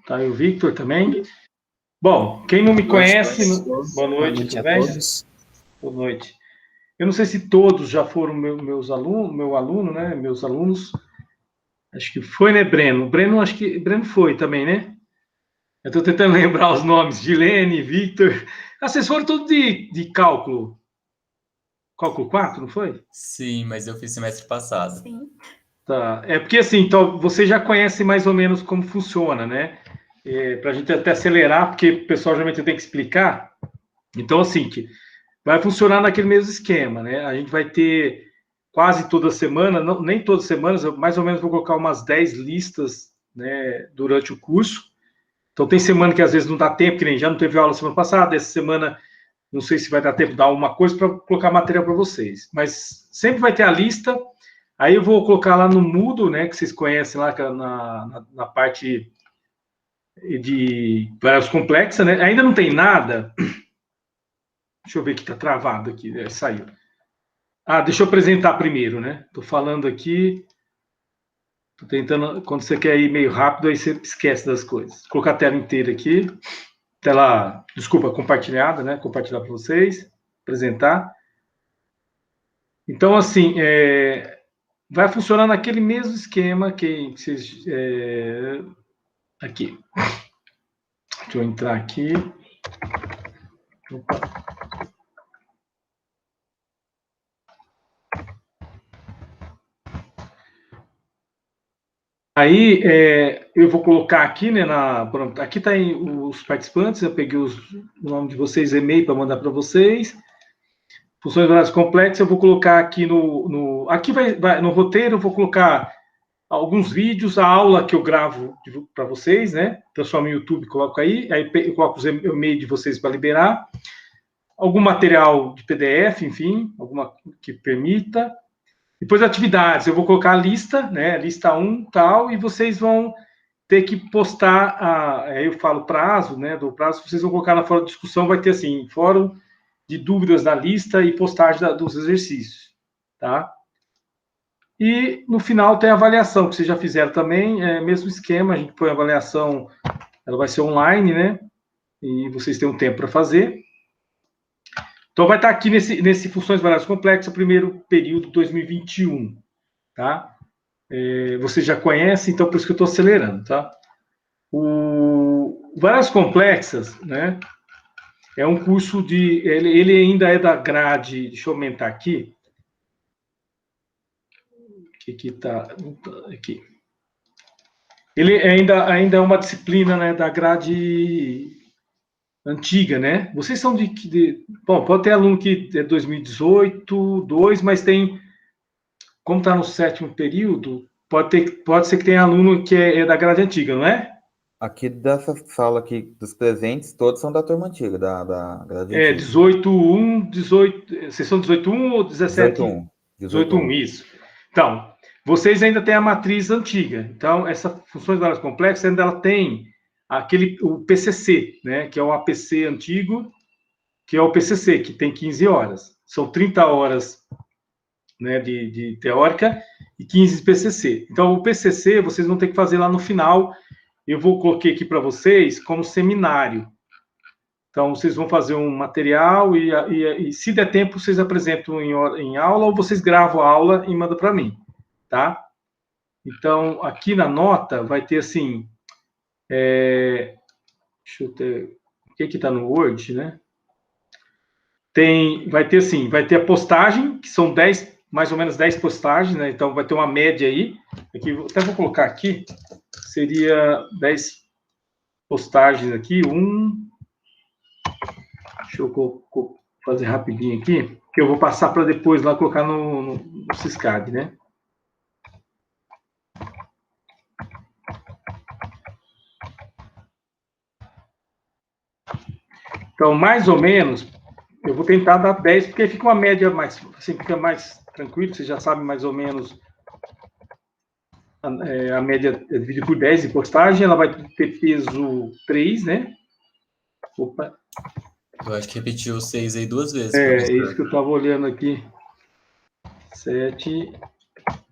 Tá aí o Victor também. Bom, quem não me conhece... Boa noite, tudo bem? Boa noite. Eu não sei se todos já foram meus alunos, né? Meus alunos. Acho que foi, né, Breno? Acho que Breno foi também, né? Eu estou tentando lembrar os nomes. Gilene, Victor. Ah, vocês foram todos de cálculo. Cálculo 4, não foi? Sim, mas eu fiz semestre passado. Sim. Tá. É porque, assim, então, você já conhece mais ou menos como funciona, né? Para a gente até acelerar, porque o pessoal geralmente tem que explicar. Então, assim, vai funcionar naquele mesmo esquema, né? A gente vai ter quase toda semana, não, nem todas as semanas, eu mais ou menos vou colocar umas 10 listas, né, durante o curso. Então, tem semana que às vezes não dá tempo, que nem já não teve aula semana passada, essa semana não sei se vai dar tempo de dar uma coisa para colocar material para vocês. Mas sempre vai ter a lista. Aí eu vou colocar lá no Moodle, né, que vocês conhecem lá na parte de variáveis complexas, né? Ainda não tem nada. Deixa eu ver que tá travado aqui, saiu. Ah, deixa eu apresentar primeiro, né? Tô falando aqui, tô tentando, quando você quer ir meio rápido, aí você esquece das coisas. Vou colocar a tela inteira aqui, tela, desculpa, compartilhada, né? Compartilhar para vocês, apresentar. Então, assim, vai funcionar naquele mesmo esquema que vocês... aqui. Deixa eu entrar aqui. Opa. Aí, eu vou colocar aqui, né, pronto, aqui tá os participantes, eu peguei o nome de vocês, e-mail para mandar para vocês. Funções variáveis complexas, eu vou colocar aqui aqui no roteiro, eu vou colocar alguns vídeos, a aula que eu gravo para vocês, né, transformo em YouTube, coloco aí eu coloco os e-mail de vocês para liberar, algum material de PDF, enfim, alguma que permita. Depois, atividades, eu vou colocar a lista, né? Lista 1, tal, e vocês vão ter que postar, aí eu falo prazo, né? Do prazo, vocês vão colocar na fórum de discussão, vai ter assim, fórum de dúvidas da lista e postagem dos exercícios, tá? E no final tem a avaliação, que vocês já fizeram também, mesmo esquema, a gente põe a avaliação, ela vai ser online, né? E vocês têm um tempo para fazer. Então, vai estar aqui nesse Funções Variáveis Complexas, primeiro período 2021, tá? Você já conhece, então por isso que eu estou acelerando, tá? Variáveis Complexas, né? É um curso ele ainda é da grade, deixa eu aumentar aqui. Que tá aqui. Ele ainda é uma disciplina, né, da grade antiga, né? Vocês são bom, pode ter aluno que é 2018, 2, mas tem, como está no sétimo período, pode ser que tenha aluno que é da grade antiga, não é? Aqui dessa sala aqui, dos presentes, todos são da turma antiga, da grade antiga. 18.1, 18... Vocês são 18.1 ou 17? 18.1. 18.1, isso. Então, vocês ainda têm a matriz antiga. Então, essa funções variáveis complexas ainda ela tem o PCC, né? Que é o APC antigo, que é o PCC, que tem 15 horas. São 30 horas, né, de teórica e 15 de PCC. Então, o PCC vocês vão ter que fazer lá no final. Eu coloquei aqui para vocês como seminário. Então, vocês vão fazer um material e se der tempo, vocês apresentam em aula ou vocês gravam a aula e mandam para mim, tá? Então, aqui na nota vai ter assim... deixa eu ter... O que está no Word, né? Vai ter assim, vai ter a postagem, que são 10, mais ou menos 10 postagens, né? Então, vai ter uma média aí. Aqui, até vou colocar aqui. Seria 10 postagens aqui. Deixa eu fazer rapidinho aqui, que eu vou passar para depois lá colocar no Syscad, né? Então, mais ou menos, eu vou tentar dar 10, porque fica uma média mais, assim, fica mais tranquilo, você já sabe mais ou menos a média é dividida por 10 de postagem, ela vai ter peso 3, né? Opa. Eu acho que repetiu 6 aí 2 vezes. É isso que eu estava olhando aqui. 7,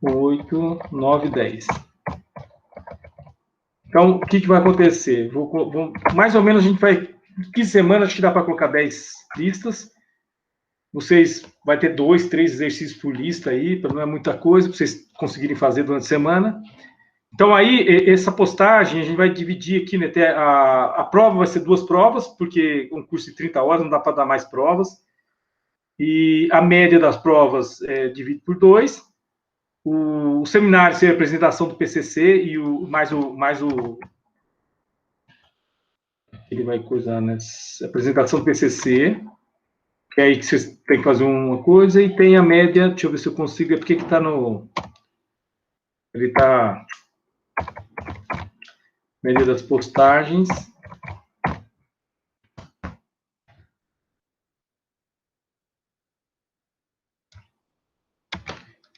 8, 9, 10. Então, o que vai acontecer? Mais ou menos a gente vai... 15 semanas, acho que dá para colocar 10 listas. Vocês vai ter 2, 3 exercícios por lista aí, não é muita coisa, para vocês conseguirem fazer durante a semana. Então, aí, essa postagem, a gente vai dividir aqui, né? A prova vai ser 2 provas, porque um curso de 30 horas não dá para dar mais provas. E a média das provas divide por 2. O seminário seria a apresentação do PCC e mais o ele vai coisar, né? Apresentação do PCC, que é aí que vocês têm que fazer uma coisa, e tem a média, deixa eu ver se eu consigo, porque que está no... Ele está... Média das postagens.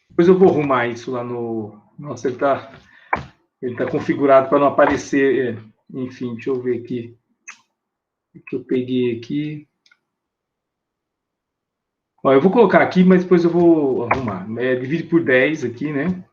Depois eu vou arrumar isso lá no... Nossa, ele tá configurado para não aparecer... Enfim, deixa eu ver aqui. O que eu peguei aqui. Ó, eu vou colocar aqui, mas depois eu vou arrumar. Divide por 10 aqui, né?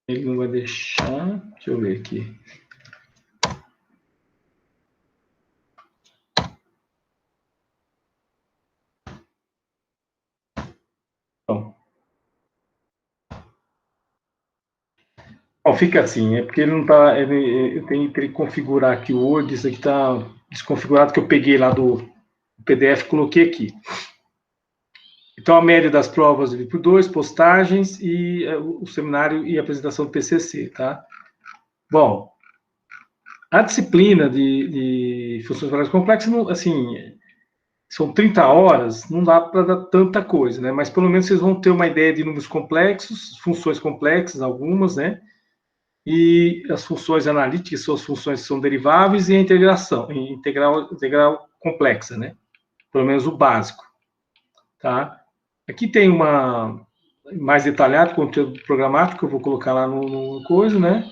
Ele não vai deixar. Deixa eu ver aqui. Bom, fica assim, é porque ele não está. Eu tenho que configurar aqui o Word, isso aqui está desconfigurado, que eu peguei lá do PDF e coloquei aqui. Então, a média das provas divide por 2, postagens e o seminário e a apresentação do PCC, tá? Bom, a disciplina de funções variáveis complexas, assim, são 30 horas, não dá para dar tanta coisa, né? Mas pelo menos vocês vão ter uma ideia de números complexos, funções complexas, algumas, né? E as funções analíticas são as funções que são deriváveis e a integral complexa, né? Pelo menos o básico, tá? Aqui tem uma mais detalhado, conteúdo programático, que eu vou colocar lá no coisa, né?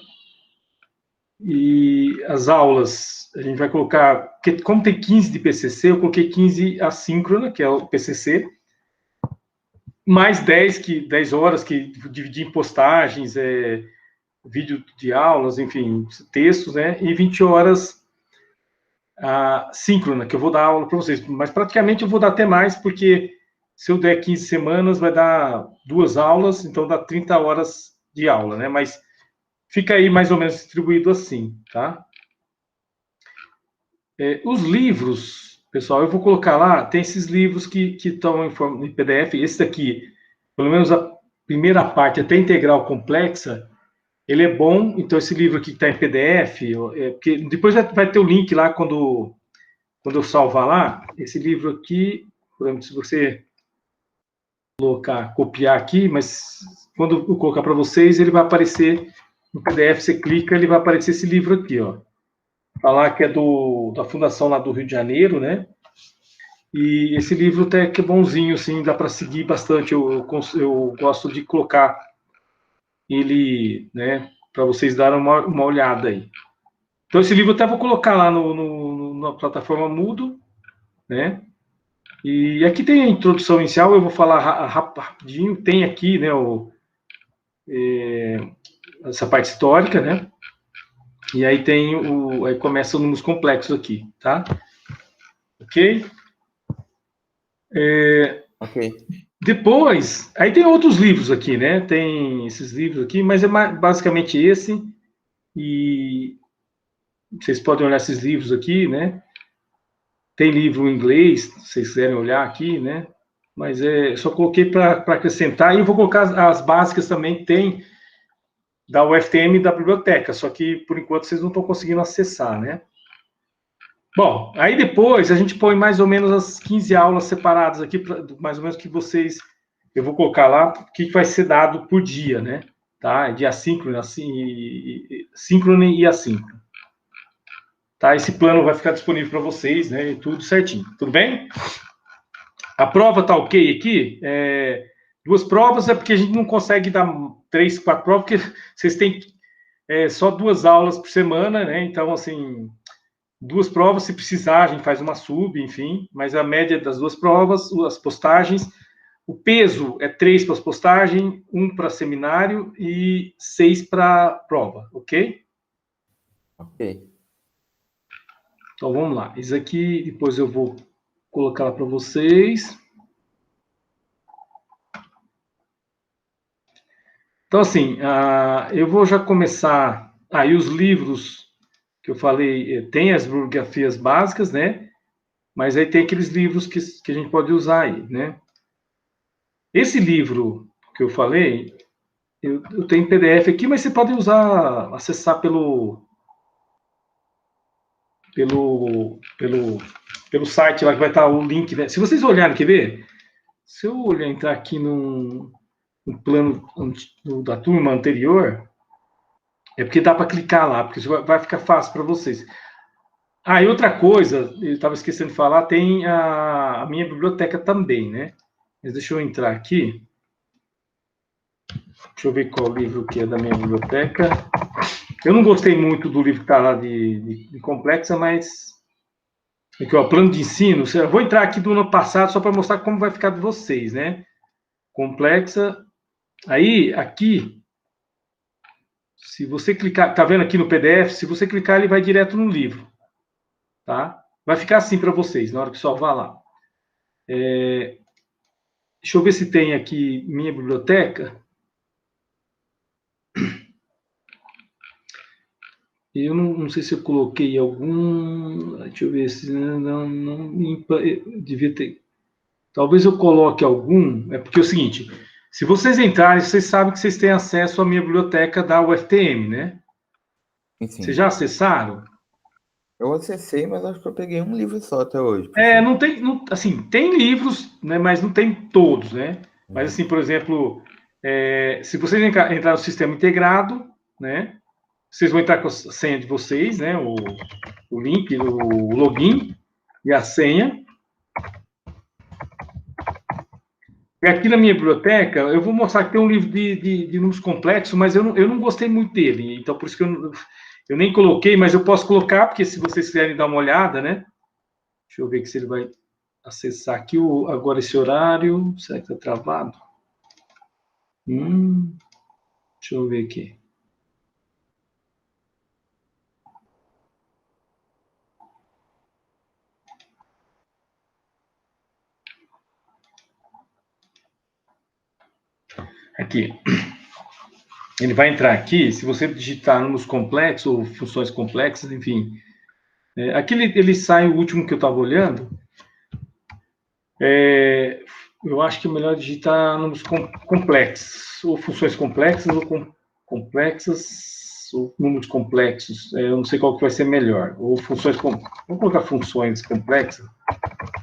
E as aulas, a gente vai colocar, porque como tem 15 de PCC, eu coloquei 15 assíncrona, que é o PCC, mais 10 horas que dividi em postagens, vídeo de aulas, enfim, textos, né? E 20 horas síncrona, que eu vou dar aula para vocês. Mas praticamente eu vou dar até mais, porque se eu der 15 semanas, vai dar 2 aulas, então dá 30 horas de aula, né? Mas fica aí mais ou menos distribuído assim, tá? Os livros, pessoal, eu vou colocar lá, tem esses livros que estão em PDF, esse daqui, pelo menos a primeira parte, até integral complexa, ele é bom, então esse livro aqui que está em PDF, porque depois vai ter o link lá quando eu salvar lá, esse livro aqui, por exemplo, se você copiar aqui, mas quando eu colocar para vocês, ele vai aparecer no PDF, você clica, ele vai aparecer esse livro aqui, ó. Falar que é da Fundação lá do Rio de Janeiro, né? E esse livro até que é bonzinho, assim, dá para seguir bastante. Eu gosto de colocar ele, né, para vocês darem uma olhada aí. Então, esse livro eu até vou colocar lá na plataforma Moodle, né? E aqui tem a introdução inicial, eu vou falar rapidinho. Tem aqui, né, essa parte histórica, né? E aí tem aí começa os números complexos aqui, tá? Ok? Ok. Depois, aí tem outros livros aqui, né? Tem esses livros aqui, mas é basicamente esse. E vocês podem olhar esses livros aqui, né? Tem livro em inglês, se vocês quiserem olhar aqui, né? Mas só coloquei para acrescentar. E eu vou colocar as básicas também que tem da UFTM e da biblioteca, só que por enquanto vocês não estão conseguindo acessar, né? Bom, aí depois a gente põe mais ou menos as 15 aulas separadas aqui, mais ou menos que vocês... Eu vou colocar lá o que vai ser dado por dia, né? Tá? De assíncrono, síncrono e assíncrono. Tá? Esse plano vai ficar disponível para vocês, né? Tudo certinho. Tudo bem? A prova tá ok aqui? 2 provas é porque a gente não consegue dar 3, 4 provas, porque vocês têm só 2 aulas por semana, né? Então, assim, 2 provas, se precisar, a gente faz uma sub, enfim, mas a média das 2 provas, as postagens, o peso é 3 para as postagens, 1 para seminário e 6 para prova, ok? Ok. Então, vamos lá. Isso aqui, depois eu vou colocar lá para vocês. Então, assim, eu vou já começar. E os livros que eu falei, tem as bibliografias básicas, né? Mas aí tem aqueles livros que a gente pode usar aí, né? Esse livro que eu falei, eu tenho PDF aqui, mas você pode usar, acessar pelo site lá que vai estar o link, né? Se vocês olharem, quer ver? Se eu olhar, entrar aqui no plano da turma anterior, é porque dá para clicar lá, porque isso vai ficar fácil para vocês. E outra coisa, eu estava esquecendo de falar, tem a minha biblioteca também, né? Mas deixa eu entrar aqui. Deixa eu ver qual livro que é da minha biblioteca. Eu não gostei muito do livro que está lá de complexa, mas aqui, ó, plano de ensino. Eu vou entrar aqui do ano passado só para mostrar como vai ficar de vocês, né? Complexa. Aí, aqui, se você clicar, tá vendo aqui no PDF? Se você clicar, ele vai direto no livro, tá? Vai ficar assim para vocês na hora que salvar lá. Deixa eu ver se tem aqui minha biblioteca. Eu não sei se eu coloquei algum. Deixa eu ver se não devia ter. Talvez eu coloque algum. É porque é o seguinte: se vocês entrarem, vocês sabem que vocês têm acesso à minha biblioteca da UFTM, né? Vocês Sim. já acessaram? Eu acessei, mas acho que eu peguei um livro só até hoje. Não tem, assim, tem livros, né? Mas não tem todos, né? Mas assim, por exemplo, se vocês entrar no sistema integrado, né? Vocês vão entrar com a senha de vocês, né? O link, o login e a senha. E aqui na minha biblioteca, eu vou mostrar que tem um livro de números complexos, mas eu não gostei muito dele. Então, por isso que eu nem coloquei, mas eu posso colocar, porque se vocês quiserem dar uma olhada, né? Deixa eu ver se ele vai acessar aqui agora esse horário. Será que está travado? Deixa eu ver aqui. Aqui. Ele vai entrar aqui, se você digitar números complexos ou funções complexas, enfim. Aqui ele sai o último que eu estava olhando. Eu acho que é melhor digitar números complexos, ou funções complexas, ou complexas, ou números complexos. Eu não sei qual que vai ser melhor. Ou funções. Vamos colocar funções complexas.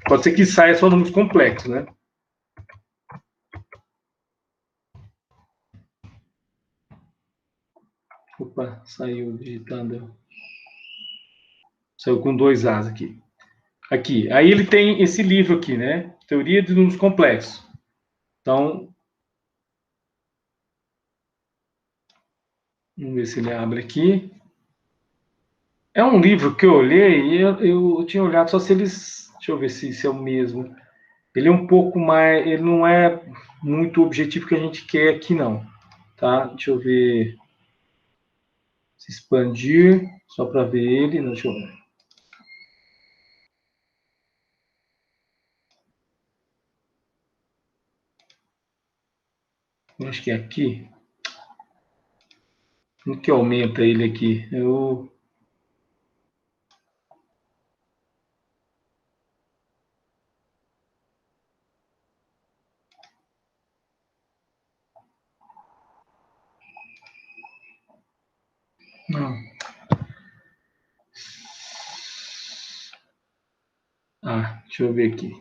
Pode ser que saia só números complexos, né? Opa, saiu digitando. Saiu com 2 As aqui. Aqui. Aí ele tem esse livro aqui, né? Teoria de números complexos. Então, vamos ver se ele abre aqui. É um livro que eu olhei e eu tinha olhado só se eles. Deixa eu ver se é o mesmo. Ele é um pouco mais. Ele não é muito o objetivo que a gente quer aqui, não. Tá? Deixa eu ver. Se expandir, só para ver ele. Deixa eu ver. Eu acho que é aqui. Como que aumenta ele aqui? Não. Deixa eu ver aqui.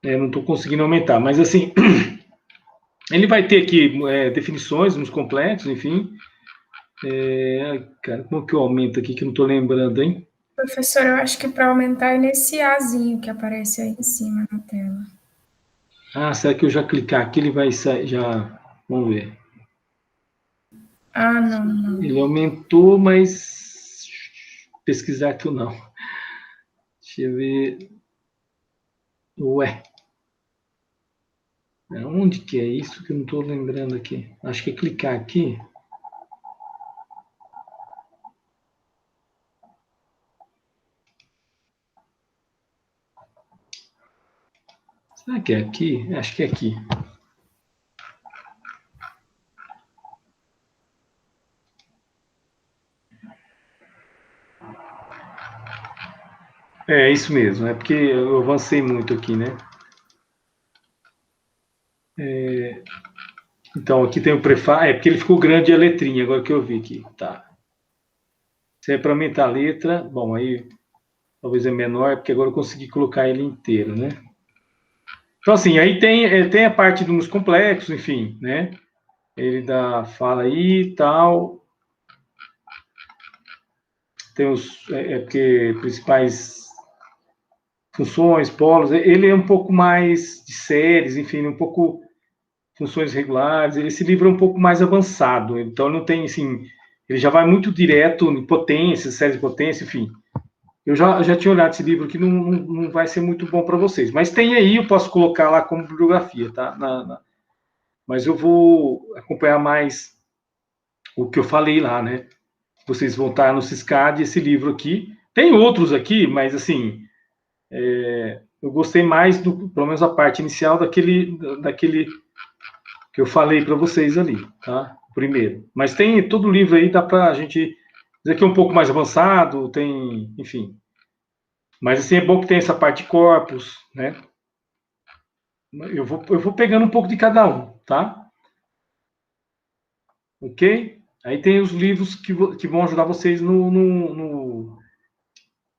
Eu não estou conseguindo aumentar, mas assim, Ele vai ter aqui definições, números complexos, enfim. Cara, como que eu aumento aqui que eu não estou lembrando, hein? Professor, eu acho que para aumentar é nesse Azinho que aparece aí em cima na tela. Ah, será que eu já clicar aqui ele vai sair? Já. Vamos ver. Ah, não. Ele aumentou, mas pesquisar aqui não. Deixa eu ver. Ué. Onde que é isso que eu não estou lembrando aqui? Acho que é clicar aqui. Será que é aqui? Acho que é aqui. É isso mesmo, é porque eu avancei muito aqui, né? Então, aqui tem o prefácio. É porque ele ficou grande a letrinha, agora que eu vi aqui. Tá. Se é para aumentar a letra, bom, aí talvez é menor, porque agora eu consegui colocar ele inteiro, né? Então, assim, aí tem a parte dos números complexos, enfim, né? Ele fala aí e tal. Tem os porque principais funções, polos. Ele é um pouco mais de séries, enfim, um pouco funções regulares. Esse livro é um pouco mais avançado, então não tem, assim, ele já vai muito direto em potências, séries de potência, enfim. Eu já tinha olhado esse livro que não vai ser muito bom para vocês. Mas tem aí, eu posso colocar lá como bibliografia, tá? Mas eu vou acompanhar mais o que eu falei lá, né? Vocês vão estar no Siscad, esse livro aqui. Tem outros aqui, mas assim, eu gostei mais pelo menos a parte inicial daquele que eu falei para vocês ali, tá? Primeiro. Mas tem todo o livro aí, dá para a gente dizer que é um pouco mais avançado, tem, enfim. Mas assim, é bom que tem essa parte de corpos, né? Eu vou pegando um pouco de cada um, tá? Ok? Aí tem os livros que vão ajudar vocês no.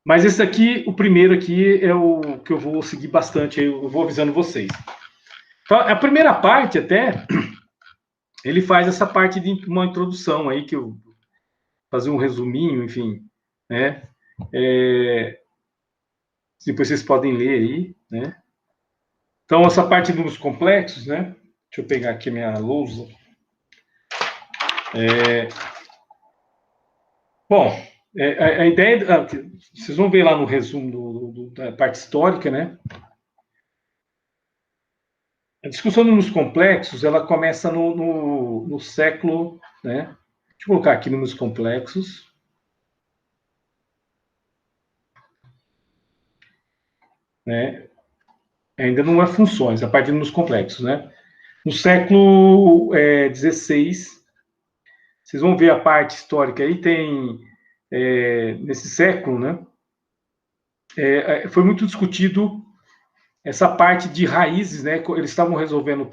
Mas esse aqui, o primeiro aqui, é o que eu vou seguir bastante, eu vou avisando vocês. Então, a primeira parte, até, ele faz essa parte de uma introdução aí, que eu fazer um resuminho, enfim, né? Depois vocês podem ler aí, né? Então, essa parte de números complexos, né? Deixa eu pegar aqui minha lousa. Bom, a ideia... vocês vão ver lá no resumo da parte histórica, né? A discussão de números complexos, ela começa no século... Né? Deixa eu colocar aqui números complexos. Né? Ainda não é funções, a parte de números complexos, né? No século XVI, vocês vão ver a parte histórica aí, tem, nesse século, né? Foi muito discutido essa parte de raízes, né? Eles estavam resolvendo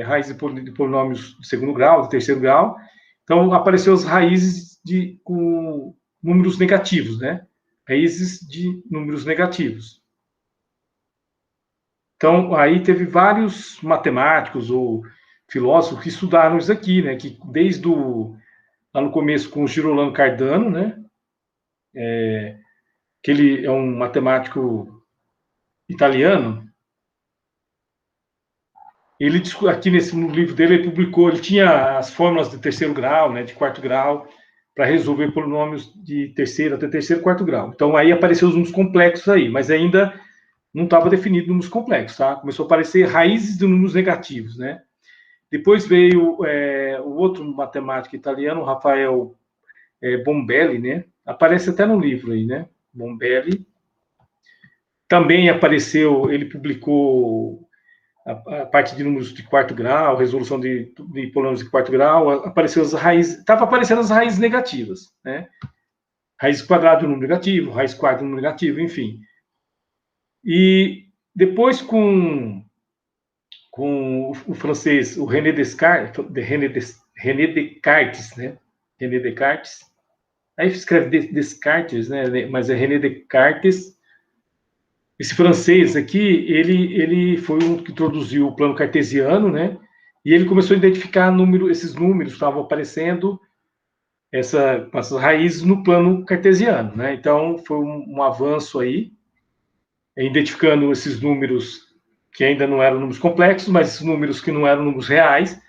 raízes de polinômios de segundo grau, de terceiro grau. Então, apareceu as raízes com números negativos, né? Raízes de números negativos. Então, aí teve vários matemáticos ou filósofos que estudaram isso aqui, né? Que desde lá no começo com o Girolamo Cardano, né? Que ele é um matemático italiano. Ele aqui no livro dele ele publicou, ele tinha as fórmulas de terceiro grau, né? De quarto grau, para resolver polinômios de terceiro até terceiro e quarto grau. Então aí apareceu os números complexos aí, mas ainda não estava definido números complexos, tá? Começou a aparecer raízes de números negativos, né? Depois veio o outro matemático italiano, Rafael Bombelli, né? Aparece até no livro aí, né? Bombelli. Também apareceu, ele publicou a parte de números de quarto grau, resolução de polinômios de quarto grau, apareceu as raízes, estava aparecendo as raízes negativas, né? Raiz quadrada de um número negativo, raiz quarta de um número negativo, enfim. E depois com o francês, o René Descartes, né? René Descartes. Aí escreve Descartes, né? Mas é René Descartes. Esse francês aqui, ele foi um que introduziu o plano cartesiano, né? e ele começou a identificar esses números que estavam aparecendo, essas raízes no plano cartesiano, né? Então, foi um avanço aí, identificando esses números que ainda não eram números complexos, mas esses números que não eram números reais,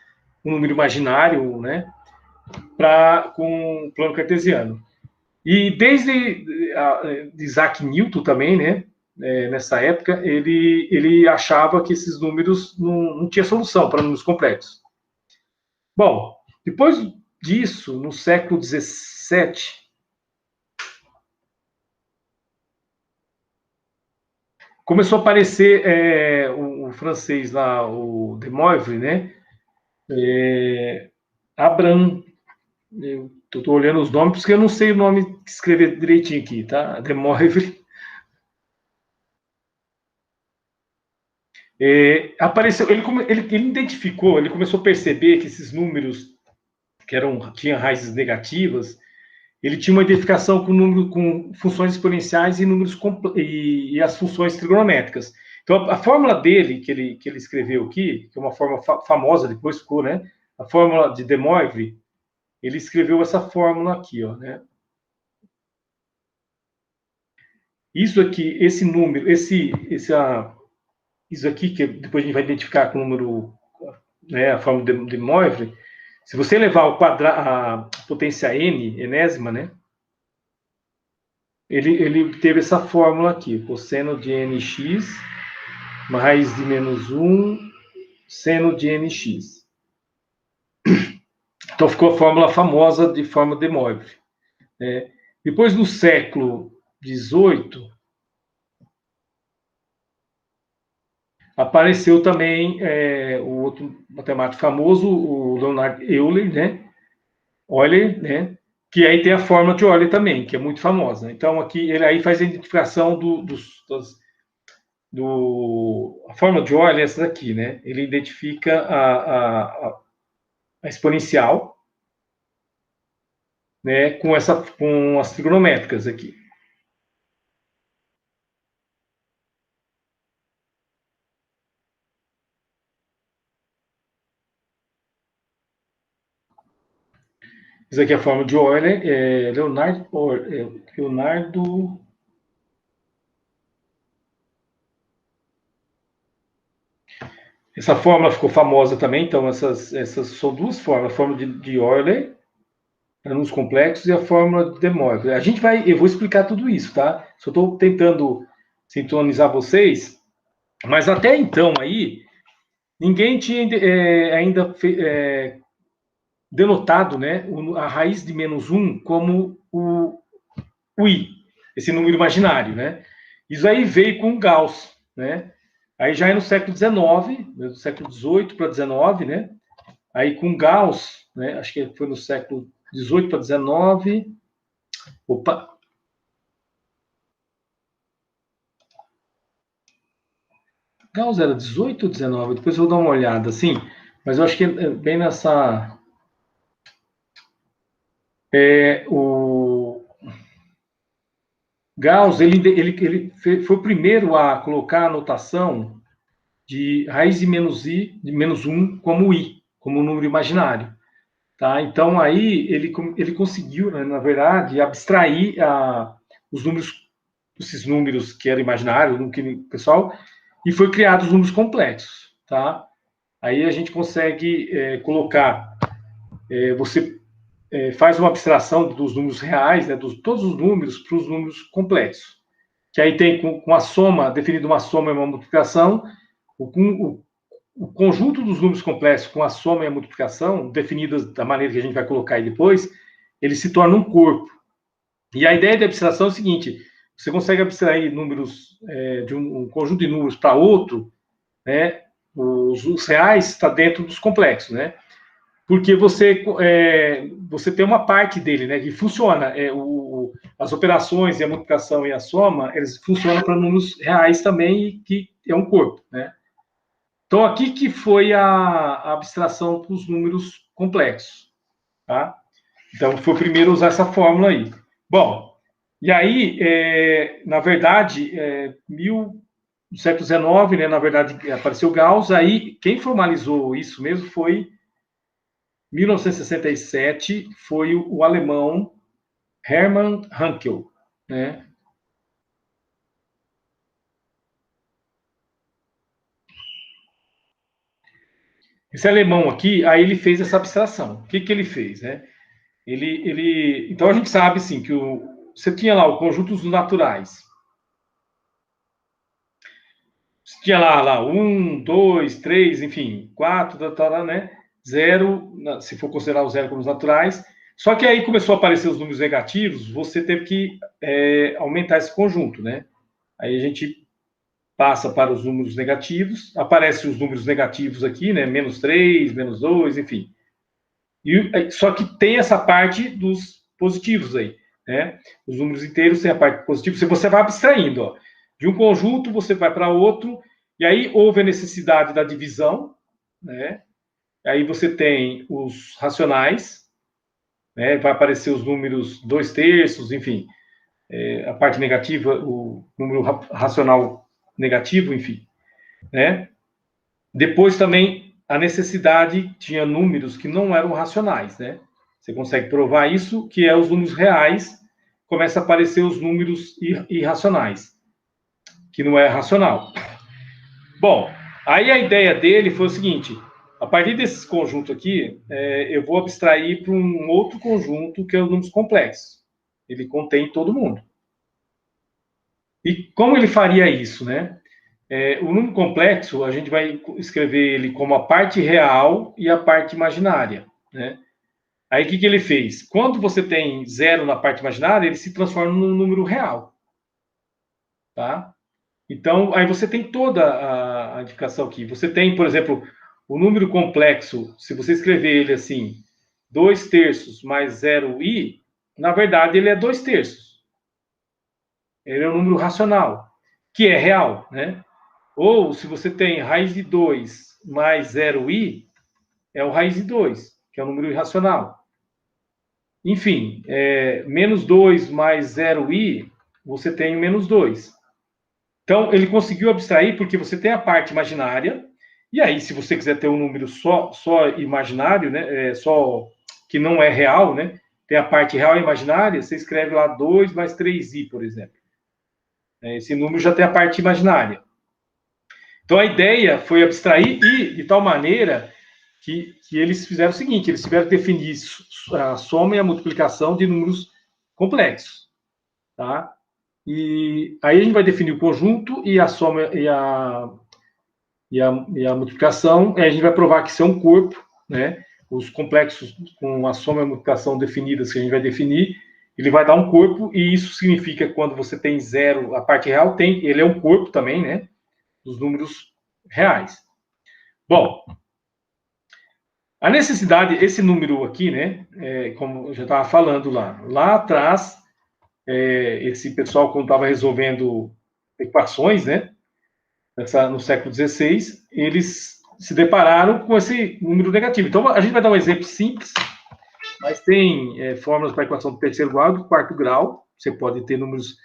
um número imaginário, né? Com o plano cartesiano. E desde Isaac Newton também, né? Nessa época, ele achava que esses números não tinha solução para números complexos. Bom, depois disso, no século XVII, começou a aparecer o francês lá, o de Moivre, né? Abraham, eu estou olhando os nomes, porque eu não sei o nome que escrever direitinho aqui, tá? De Moivre. Apareceu, ele identificou, ele começou a perceber que esses números que tinham raízes negativas, ele tinha uma identificação com funções exponenciais e números e as funções trigonométricas. Então, a fórmula dele, que ele escreveu aqui, que é uma fórmula famosa, depois ficou, né? A fórmula de De Moivre, ele escreveu essa fórmula aqui, ó, né? Isso aqui, esse número, isso aqui, que depois a gente vai identificar com o número, né, a fórmula de Moivre, se você levar a potência n, enésima, né? Ele teve essa fórmula aqui, cosseno de nx, uma raiz de menos 1, seno de nx. Então ficou a fórmula famosa de forma de Moivre. Depois, no século XVIII, apareceu também o outro matemático famoso, o Leonard Euler, né? Euler, né? Que aí tem a fórmula de Euler também, que é muito famosa. Então, aqui, ele aí faz a identificação a fórmula de Euler é essa daqui, né? Ele identifica a exponencial, né? Com as trigonométricas aqui. Isso aqui é a fórmula de Euler, Leonardo. Essa fórmula ficou famosa também, então essas são duas fórmulas, a fórmula de Euler, para números complexos, e a fórmula de De Moivre. Eu vou explicar tudo isso, tá? Só estou tentando sintonizar vocês, mas até então aí, ninguém tinha ainda denotado, né, a raiz de menos 1 como o I, esse número imaginário, né? Isso aí veio com Gauss, né? Aí já é no século XIX, do século XVIII para XIX, né? Aí com Gauss, né? Acho que foi no século XVIII para XIX. Opa! Gauss era 18 ou 19? Depois eu vou dar uma olhada, assim. Mas eu acho que é bem nessa... O Gauss, ele foi o primeiro a colocar a notação de raiz de menos 1 como I, como um número imaginário. Tá? Então, aí, ele conseguiu, né, na verdade, abstrair esses números que eram imaginários, pessoal, e foi criado os números complexos. Tá? Aí a gente consegue colocar, você faz uma abstração dos números reais, né, todos os números, para os números complexos. Que aí tem com a soma, definido uma soma e uma multiplicação, o conjunto dos números complexos com a soma e a multiplicação, definidas da maneira que a gente vai colocar aí depois, ele se torna um corpo. E a ideia de abstração é o seguinte: você consegue abstrair números de um conjunto de números para outro, né? Os reais está dentro dos complexos, né? Porque você tem uma parte dele, né, que funciona. As operações e a multiplicação e a soma, eles funcionam para números reais também, que é um corpo, né? Então, aqui que foi a abstração para os números complexos, tá? Então, foi o primeiro a usar essa fórmula aí. Bom, e aí, na verdade, no século XIX, né, na verdade, apareceu Gauss, aí quem formalizou isso mesmo foi, em 1967, foi o alemão Hermann Hankel, né? Esse alemão aqui, aí ele fez essa abstração. O que que ele fez, né? Então a gente sabe, assim, que você tinha lá o conjunto dos naturais. Você tinha lá, 1, 2, 3, enfim, 4, né? 0, se for considerar o zero como os naturais. Só que aí começou a aparecer os números negativos, você teve que aumentar esse conjunto, né? Aí a gente passa para os números negativos, aparecem os números negativos aqui, né? -3, -2, enfim. Só que tem essa parte dos positivos aí, né? Os números inteiros têm a parte positiva. Se você vai abstraindo, ó, de um conjunto você vai para outro, e aí houve a necessidade da divisão, né? Aí você tem os racionais, né? Vai aparecer os números 2/3, enfim, a parte negativa, o número racional negativo, enfim, né? Depois também a necessidade tinha números que não eram racionais, né? Você consegue provar isso, que é os números reais, começa a aparecer os números irracionais, que não é racional. Bom, aí a ideia dele foi o seguinte: a partir desses conjuntos aqui, eu vou abstrair para um outro conjunto que é os números complexos. Ele contém todo mundo. E como ele faria isso, né? O número complexo, a gente vai escrever ele como a parte real e a parte imaginária, né? Aí, o que que ele fez? Quando você tem 0 na parte imaginária, ele se transforma num número real, tá? Então, aí você tem toda a indicação aqui. Você tem, por exemplo, o número complexo, se você escrever ele assim, 2/3 mais 0i, na verdade, ele é 2/3. Ele é um número racional, que é real, né? Ou, se você tem raiz de 2 mais 0i, é o raiz de 2, que é um número irracional. Enfim, -2 mais 0i, você tem o -2. Então, ele conseguiu abstrair porque você tem a parte imaginária, e aí, se você quiser ter um número só imaginário, né, só que não é real, né, tem a parte real e imaginária, você escreve lá 2 mais 3i, por exemplo. Esse número já tem a parte imaginária. Então, a ideia foi abstrair de tal maneira que eles fizeram o seguinte: eles tiveram que definir a soma e a multiplicação de números complexos, tá? E aí a gente vai definir o conjunto e a soma e a multiplicação, e a gente vai provar que isso é um corpo, né? Os complexos com a soma e a multiplicação definidas que a gente vai definir, ele vai dar um corpo, e isso significa que quando você tem 0, a parte real ele é um corpo também, né? Dos números reais. Bom, a necessidade, esse número aqui, né, como eu já estava falando lá atrás, esse pessoal, quando estava resolvendo equações, né, no século XVI, eles se depararam com esse número negativo. Então, a gente vai dar um exemplo simples, mas tem fórmulas para equação do terceiro grau e do quarto grau. Você pode ter números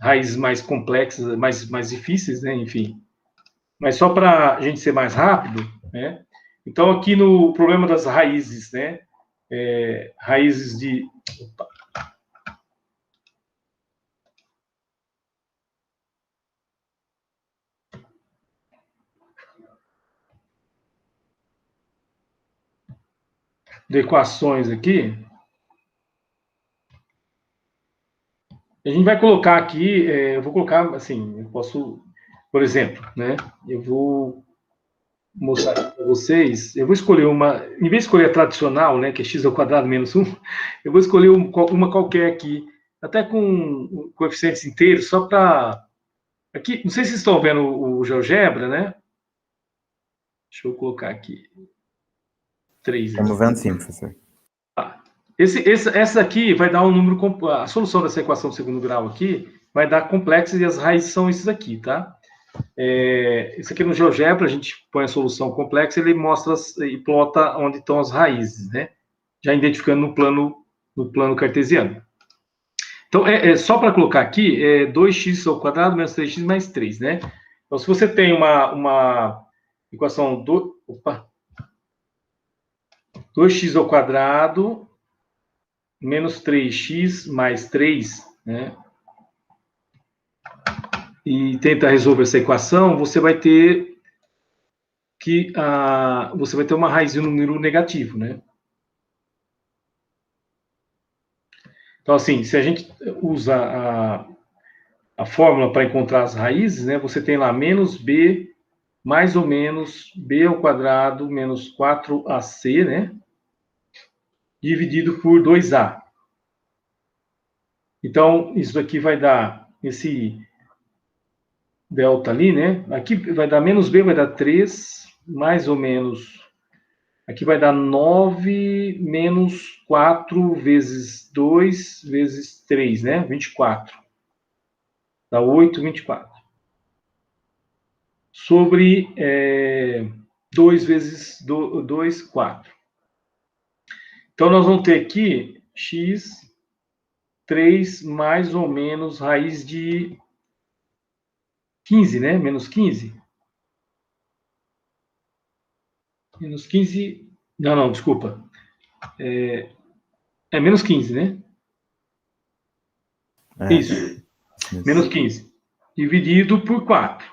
raízes mais complexas, mais difíceis, né, enfim. Mas só para a gente ser mais rápido, né? Então, aqui no problema das raízes, né? Raízes de... Opa. De equações aqui. A gente vai colocar aqui, eu vou colocar assim, eu posso, por exemplo, né? Eu vou mostrar aqui para vocês. Eu vou escolher em vez de escolher a tradicional, né, que é x² menos 1, eu vou escolher uma qualquer aqui, até com coeficientes inteiros, só para... Aqui, não sei se vocês estão vendo o GeoGebra, né? Deixa eu colocar aqui. 3. Estamos vendo sim, professor. Tá. Essa aqui vai dar um número... A solução dessa equação de segundo grau aqui vai dar complexas, e as raízes são esses aqui, tá? Esse aqui no GeoGebra, a gente põe a solução complexa, ele mostra e plota onde estão as raízes, né? Já identificando no plano cartesiano. Então, só para colocar aqui, 2x² menos 3x mais 3, né? Então, se você tem uma equação 2x ao quadrado menos 3x mais 3, né? E tenta resolver essa equação, você vai ter uma raiz de um número negativo, né? Então, assim, se a gente usa a fórmula para encontrar as raízes, né? Você tem lá menos b mais ou menos b ao quadrado menos 4ac, né? Dividido por 2a. Então, isso aqui vai dar esse delta ali, né? Aqui vai dar menos b, vai dar 3, mais ou menos. Aqui vai dar 9 menos 4 vezes 2 vezes 3, né? 24. Dá 8, 24. Sobre 2 vezes 2, 4. Então, nós vamos ter aqui x 3 mais ou menos raiz de 15, né? Menos 15. Menos 15... Não, desculpa. Menos 15, né? Isso. Menos 15. Dividido por 4.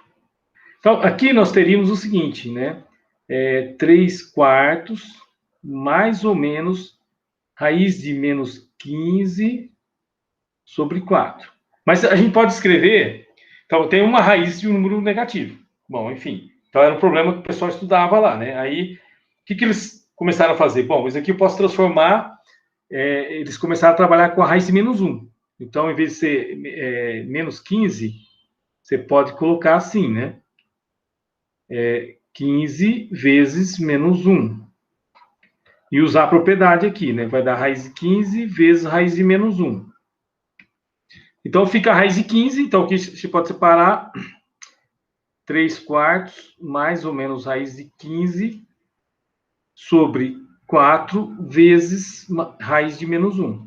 Então, aqui nós teríamos o seguinte, né? 3 quartos mais ou menos raiz de menos 15 sobre 4. Mas a gente pode escrever... Então, tem uma raiz de um número negativo. Bom, enfim. Então, era um problema que o pessoal estudava lá, né? Aí, o que eles começaram a fazer? Bom, isso aqui eu posso transformar... eles começaram a trabalhar com a raiz de menos 1. Então, em vez de ser menos 15, você pode colocar assim, né? 15 vezes menos 1. E usar a propriedade aqui, né? Vai dar raiz de 15 vezes raiz de menos 1. Então, fica a raiz de 15. Então, aqui você pode separar 3 quartos mais ou menos raiz de 15 sobre 4 vezes raiz de menos 1.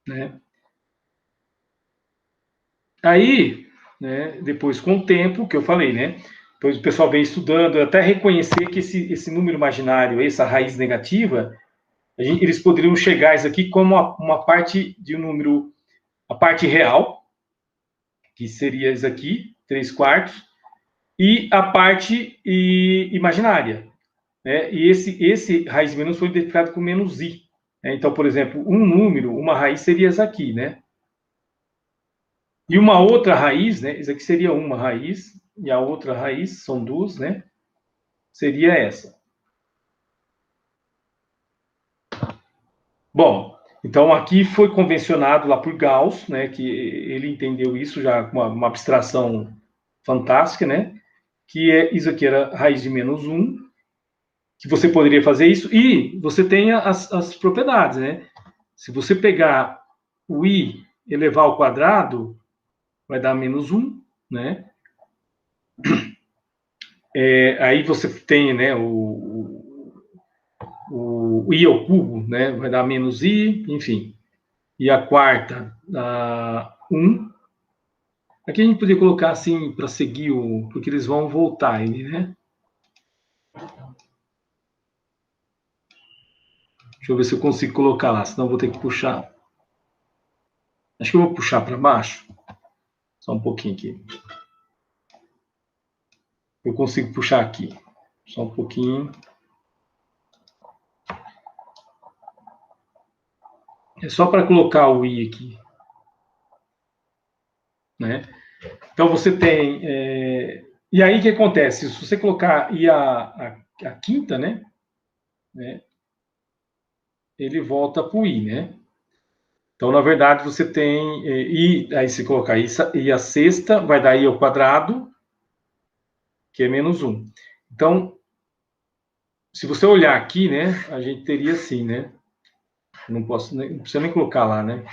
Né? Aí, né, depois, com o tempo, que eu falei, né? Depois o pessoal vem estudando, até reconhecer que esse número imaginário, essa raiz negativa, eles poderiam chegar a isso aqui como uma parte de um número, a parte real, que seria isso aqui, 3 quartos, e a parte imaginária. Né? E esse raiz de menos foi identificado com menos i. Né? Então, por exemplo, um número, uma raiz seria essa aqui, né? E uma outra raiz, né? Isso aqui seria uma raiz, e a outra raiz, são duas, né? Seria essa. Bom, então aqui foi convencionado lá por Gauss, né? Que ele entendeu isso já com uma abstração fantástica, né? Que isso aqui era raiz de menos 1, que você poderia fazer isso, e você tem as propriedades, né? Se você pegar o i elevar ao quadrado, vai dar menos 1, né? Aí você tem, né, o i ao cubo, né, vai dar menos i, enfim. E a quarta dá 1. Aqui a gente podia colocar assim, para seguir porque eles vão voltar ele, né? Deixa eu ver se eu consigo colocar lá, senão eu vou ter que puxar. Acho que eu vou puxar para baixo. Só um pouquinho aqui. Eu consigo puxar aqui. Só um pouquinho. É só para colocar o i aqui. Né? Então, você tem... E aí, o que acontece? Se você colocar i a quinta, né? Ele volta para o i, né? Então, na verdade, você tem i... Aí, se colocar i a sexta, vai dar i ao quadrado, que é menos 1. Então, se você olhar aqui, né? A gente teria assim, né? Não precisa nem colocar lá, né?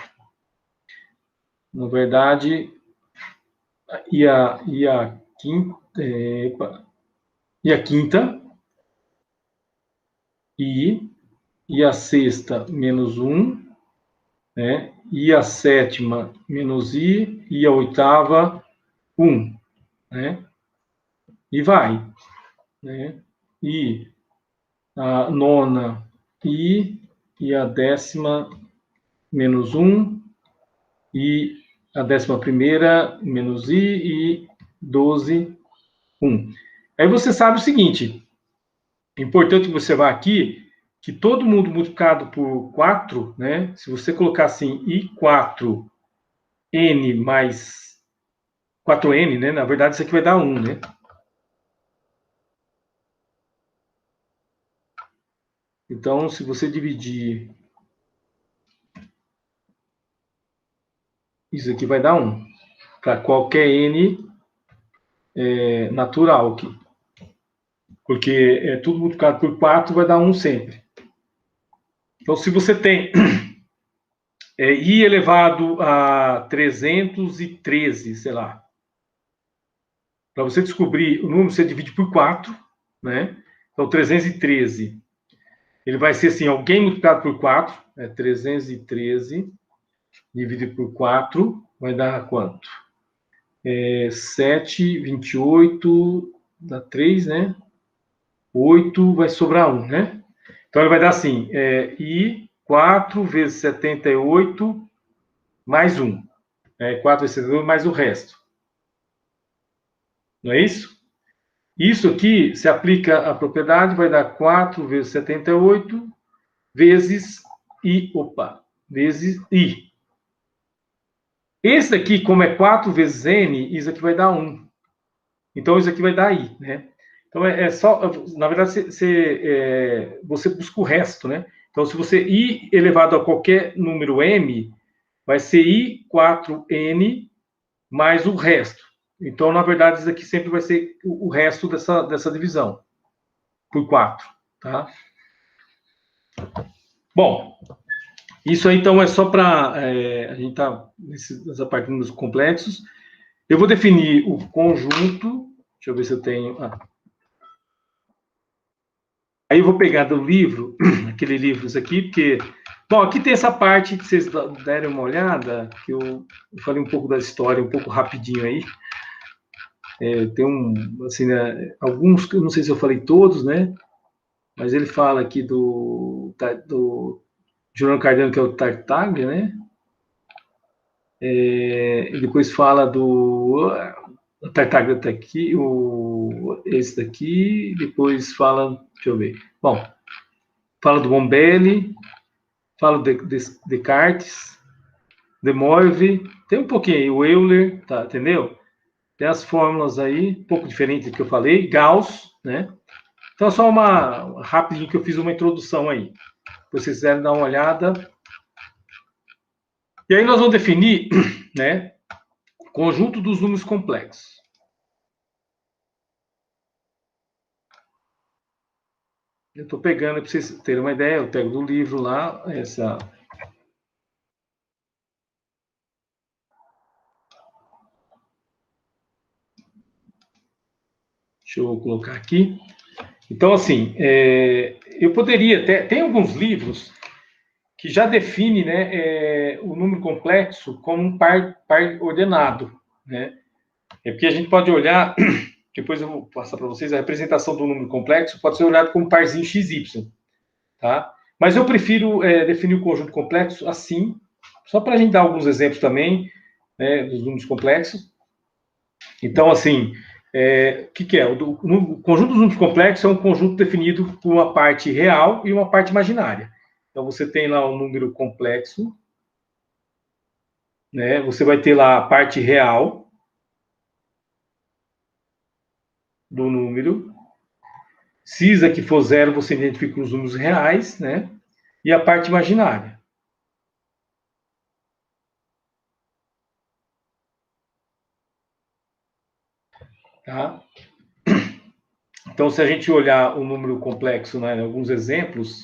Na verdade, i a quinta, i a sexta menos 1, né? I a sétima menos i a oitava 1, né? E vai, né? E a nona, I, e a décima, menos 1, e a 11ª, menos I, e 12, 1. Aí você sabe o seguinte, é importante que você vá aqui, que todo mundo multiplicado por 4, né? Se você colocar assim, I4, N mais 4N, né? Na verdade, isso aqui vai dar 1, né? Então, se você dividir, isso aqui vai dar 1. Para qualquer N natural aqui. Porque tudo multiplicado por 4 vai dar 1 sempre. Então, se você tem I elevado a 313, sei lá. Para você descobrir o número, você divide por 4, né? Então, 313, ele vai ser assim, alguém multiplicado por 4, 313, dividido por 4, vai dar quanto? 7, 28, dá 3, né? 8, vai sobrar 1, né? Então, ele vai dar assim, I, 4 vezes 78, mais 1. 4 vezes 78, mais o resto. Não é isso? Isso aqui, se aplica à propriedade, vai dar 4 vezes 78, vezes I, vezes I. Esse daqui, como é 4 vezes N, isso aqui vai dar 1. Então, isso aqui vai dar I, né? Então, só, na verdade, você busca o resto, né? Então, se você I elevado a qualquer número M, vai ser I4N mais o resto. Então, na verdade, isso aqui sempre vai ser o resto dessa divisão, por 4, tá? Bom, isso aí, então, é só para... a gente tá nessa parte de números complexos. Eu vou definir o conjunto. Deixa eu ver se eu tenho... Aí eu vou pegar do livro, aquele livros aqui, porque... Bom, aqui tem essa parte que vocês derem uma olhada, que eu falei um pouco da história, um pouco rapidinho aí. Tem assim, né, alguns, eu não sei se eu falei todos, né? Mas ele fala aqui do Giordano Cardano, que é o Tartaglia, né? E depois fala do Tartaglia está aqui, esse daqui, depois fala, deixa eu ver. Bom, fala do Bombelli, fala de Descartes, de Moivre, tem um pouquinho aí, o Euler, tá, entendeu? Tem as fórmulas aí, um pouco diferente do que eu falei, Gauss, né? Então, só rapidinho que eu fiz uma introdução aí. Se vocês quiserem dar uma olhada. E aí nós vamos definir, né, conjunto dos números complexos. Eu estou pegando, para vocês terem uma ideia, eu pego do livro lá, essa... Deixa eu colocar aqui. Então, assim, eu poderia até... Tem alguns livros que já define, né, o número complexo como um par ordenado, né? Porque a gente pode olhar, depois eu vou passar para vocês, a representação do número complexo pode ser olhado como parzinho XY, tá? Mas eu prefiro definir o conjunto complexo assim, só para a gente dar alguns exemplos também, né, dos números complexos. Então, assim, o que é? O conjunto dos números complexos é um conjunto definido por uma parte real e uma parte imaginária. Então, você tem lá um número complexo, né? Você vai ter lá a parte real do número. Se isso aqui for 0, você identifica os números reais, né? E a parte imaginária. Tá? Então, se a gente olhar o número complexo, né, em alguns exemplos,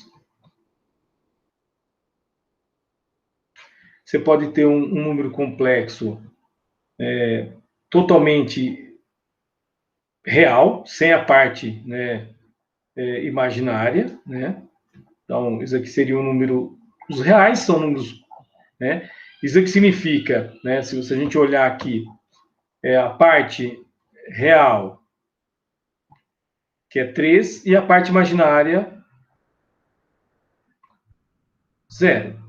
você pode ter um número complexo totalmente real, sem a parte, né, imaginária, né? Então, isso aqui seria um número... Os reais são números, né? Isso aqui significa, né, se a gente olhar aqui, a parte real, que é 3, e a parte imaginária, 0.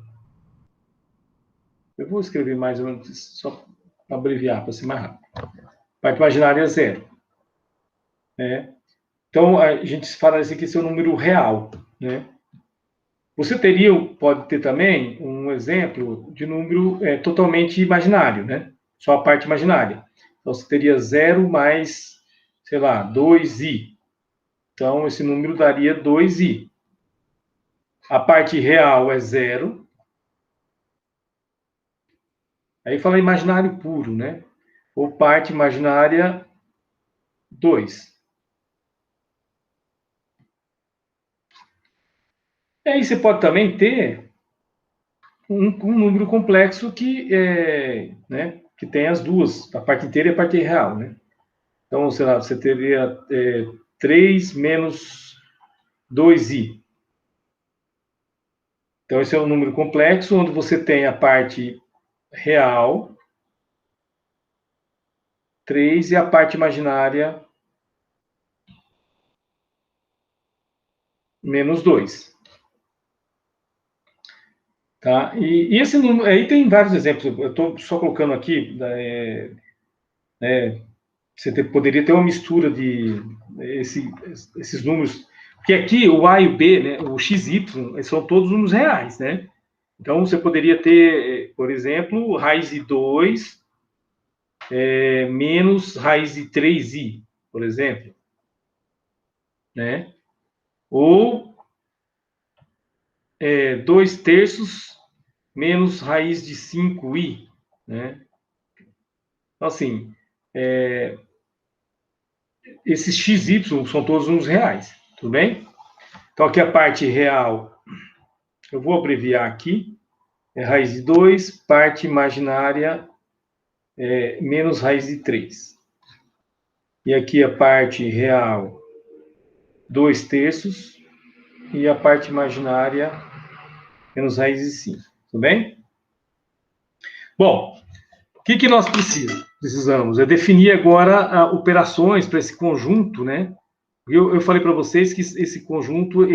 Eu vou escrever mais ou menos, só para abreviar, para ser mais rápido. A parte imaginária é 0. Né? Então, a gente fala assim que esse é o número real. Né? Você pode ter também um exemplo de número totalmente imaginário, né? Só a parte imaginária. Então, você teria 0 mais, sei lá, 2i. Então, esse número daria 2i. A parte real é 0. Aí fala imaginário puro, né? Ou parte imaginária 2. E aí você pode também ter um número complexo né, que tem as duas, a parte inteira e a parte real, né? Então, sei lá, você teria 3 menos 2i. Então, esse é um número complexo, onde você tem a parte real, 3, e a parte imaginária, menos 2. Tá? E esse número, aí tem vários exemplos, eu estou só colocando aqui, você poderia ter uma mistura de esses números, porque aqui o A e o B, né, o X e Y, são todos números reais, né? Então, você poderia ter, por exemplo, raiz de 2 menos raiz de 3i, por exemplo. Né? Ou 2 terços menos raiz de 5i. Né? Então, assim, esses xy são todos números reais, tudo bem? Então, aqui a parte real, eu vou abreviar aqui, é raiz de 2, parte imaginária menos raiz de 3. E aqui a parte real, 2 terços, e a parte imaginária menos raiz de 5. Tudo bem? Bom, o que nós precisamos? É definir agora operações para esse conjunto, né? Eu falei para vocês que esse conjunto, a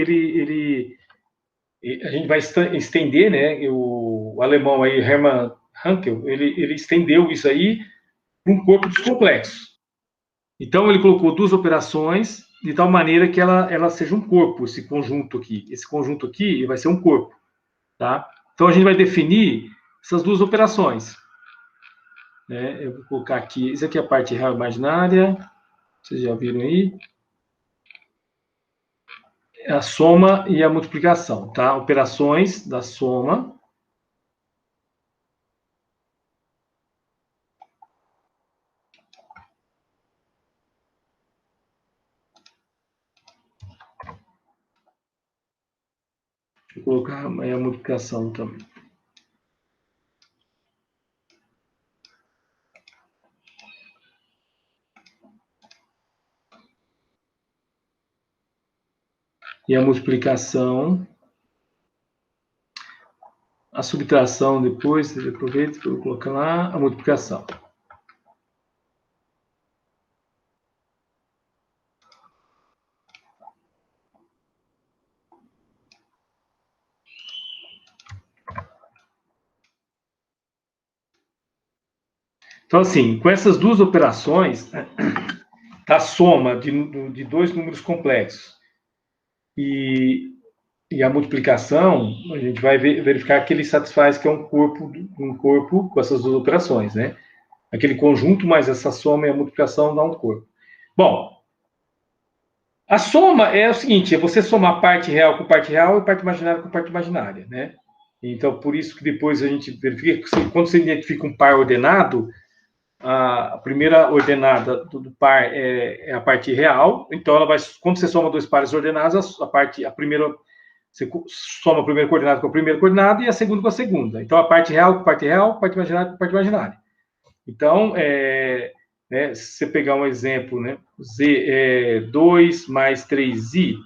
gente vai estender, né? O alemão aí, Hermann Hankel, ele estendeu isso aí para um corpo descomplexo. Então, ele colocou duas operações de tal maneira que ela seja um corpo, esse conjunto aqui. Esse conjunto aqui vai ser um corpo, tá? Então, a gente vai definir essas duas operações. Né? Eu vou colocar aqui, isso aqui é a parte real imaginária, vocês já viram aí. É a soma e a multiplicação, tá? Operações da soma. Vou colocar aí a multiplicação também. E a multiplicação, a subtração depois, aproveita para eu colocar lá a multiplicação. Então, assim, com essas duas operações, a soma de dois números complexos e a multiplicação, a gente vai verificar que ele satisfaz que é um corpo com essas duas operações, né? Aquele conjunto mais essa soma e a multiplicação dá um corpo. Bom, a soma é o seguinte, é você somar parte real com parte real e parte imaginária com parte imaginária, né? Então, por isso que depois a gente verifica que quando você identifica um par ordenado, a primeira ordenada do par é a parte real, então ela vai, quando você soma dois pares ordenados, a primeira, você soma a primeira coordenada com a primeira coordenada e a segunda com a segunda. Então, a parte real com parte real, parte imaginária com parte imaginária. Então, né, se você pegar um exemplo, né, Z é 2 mais 3i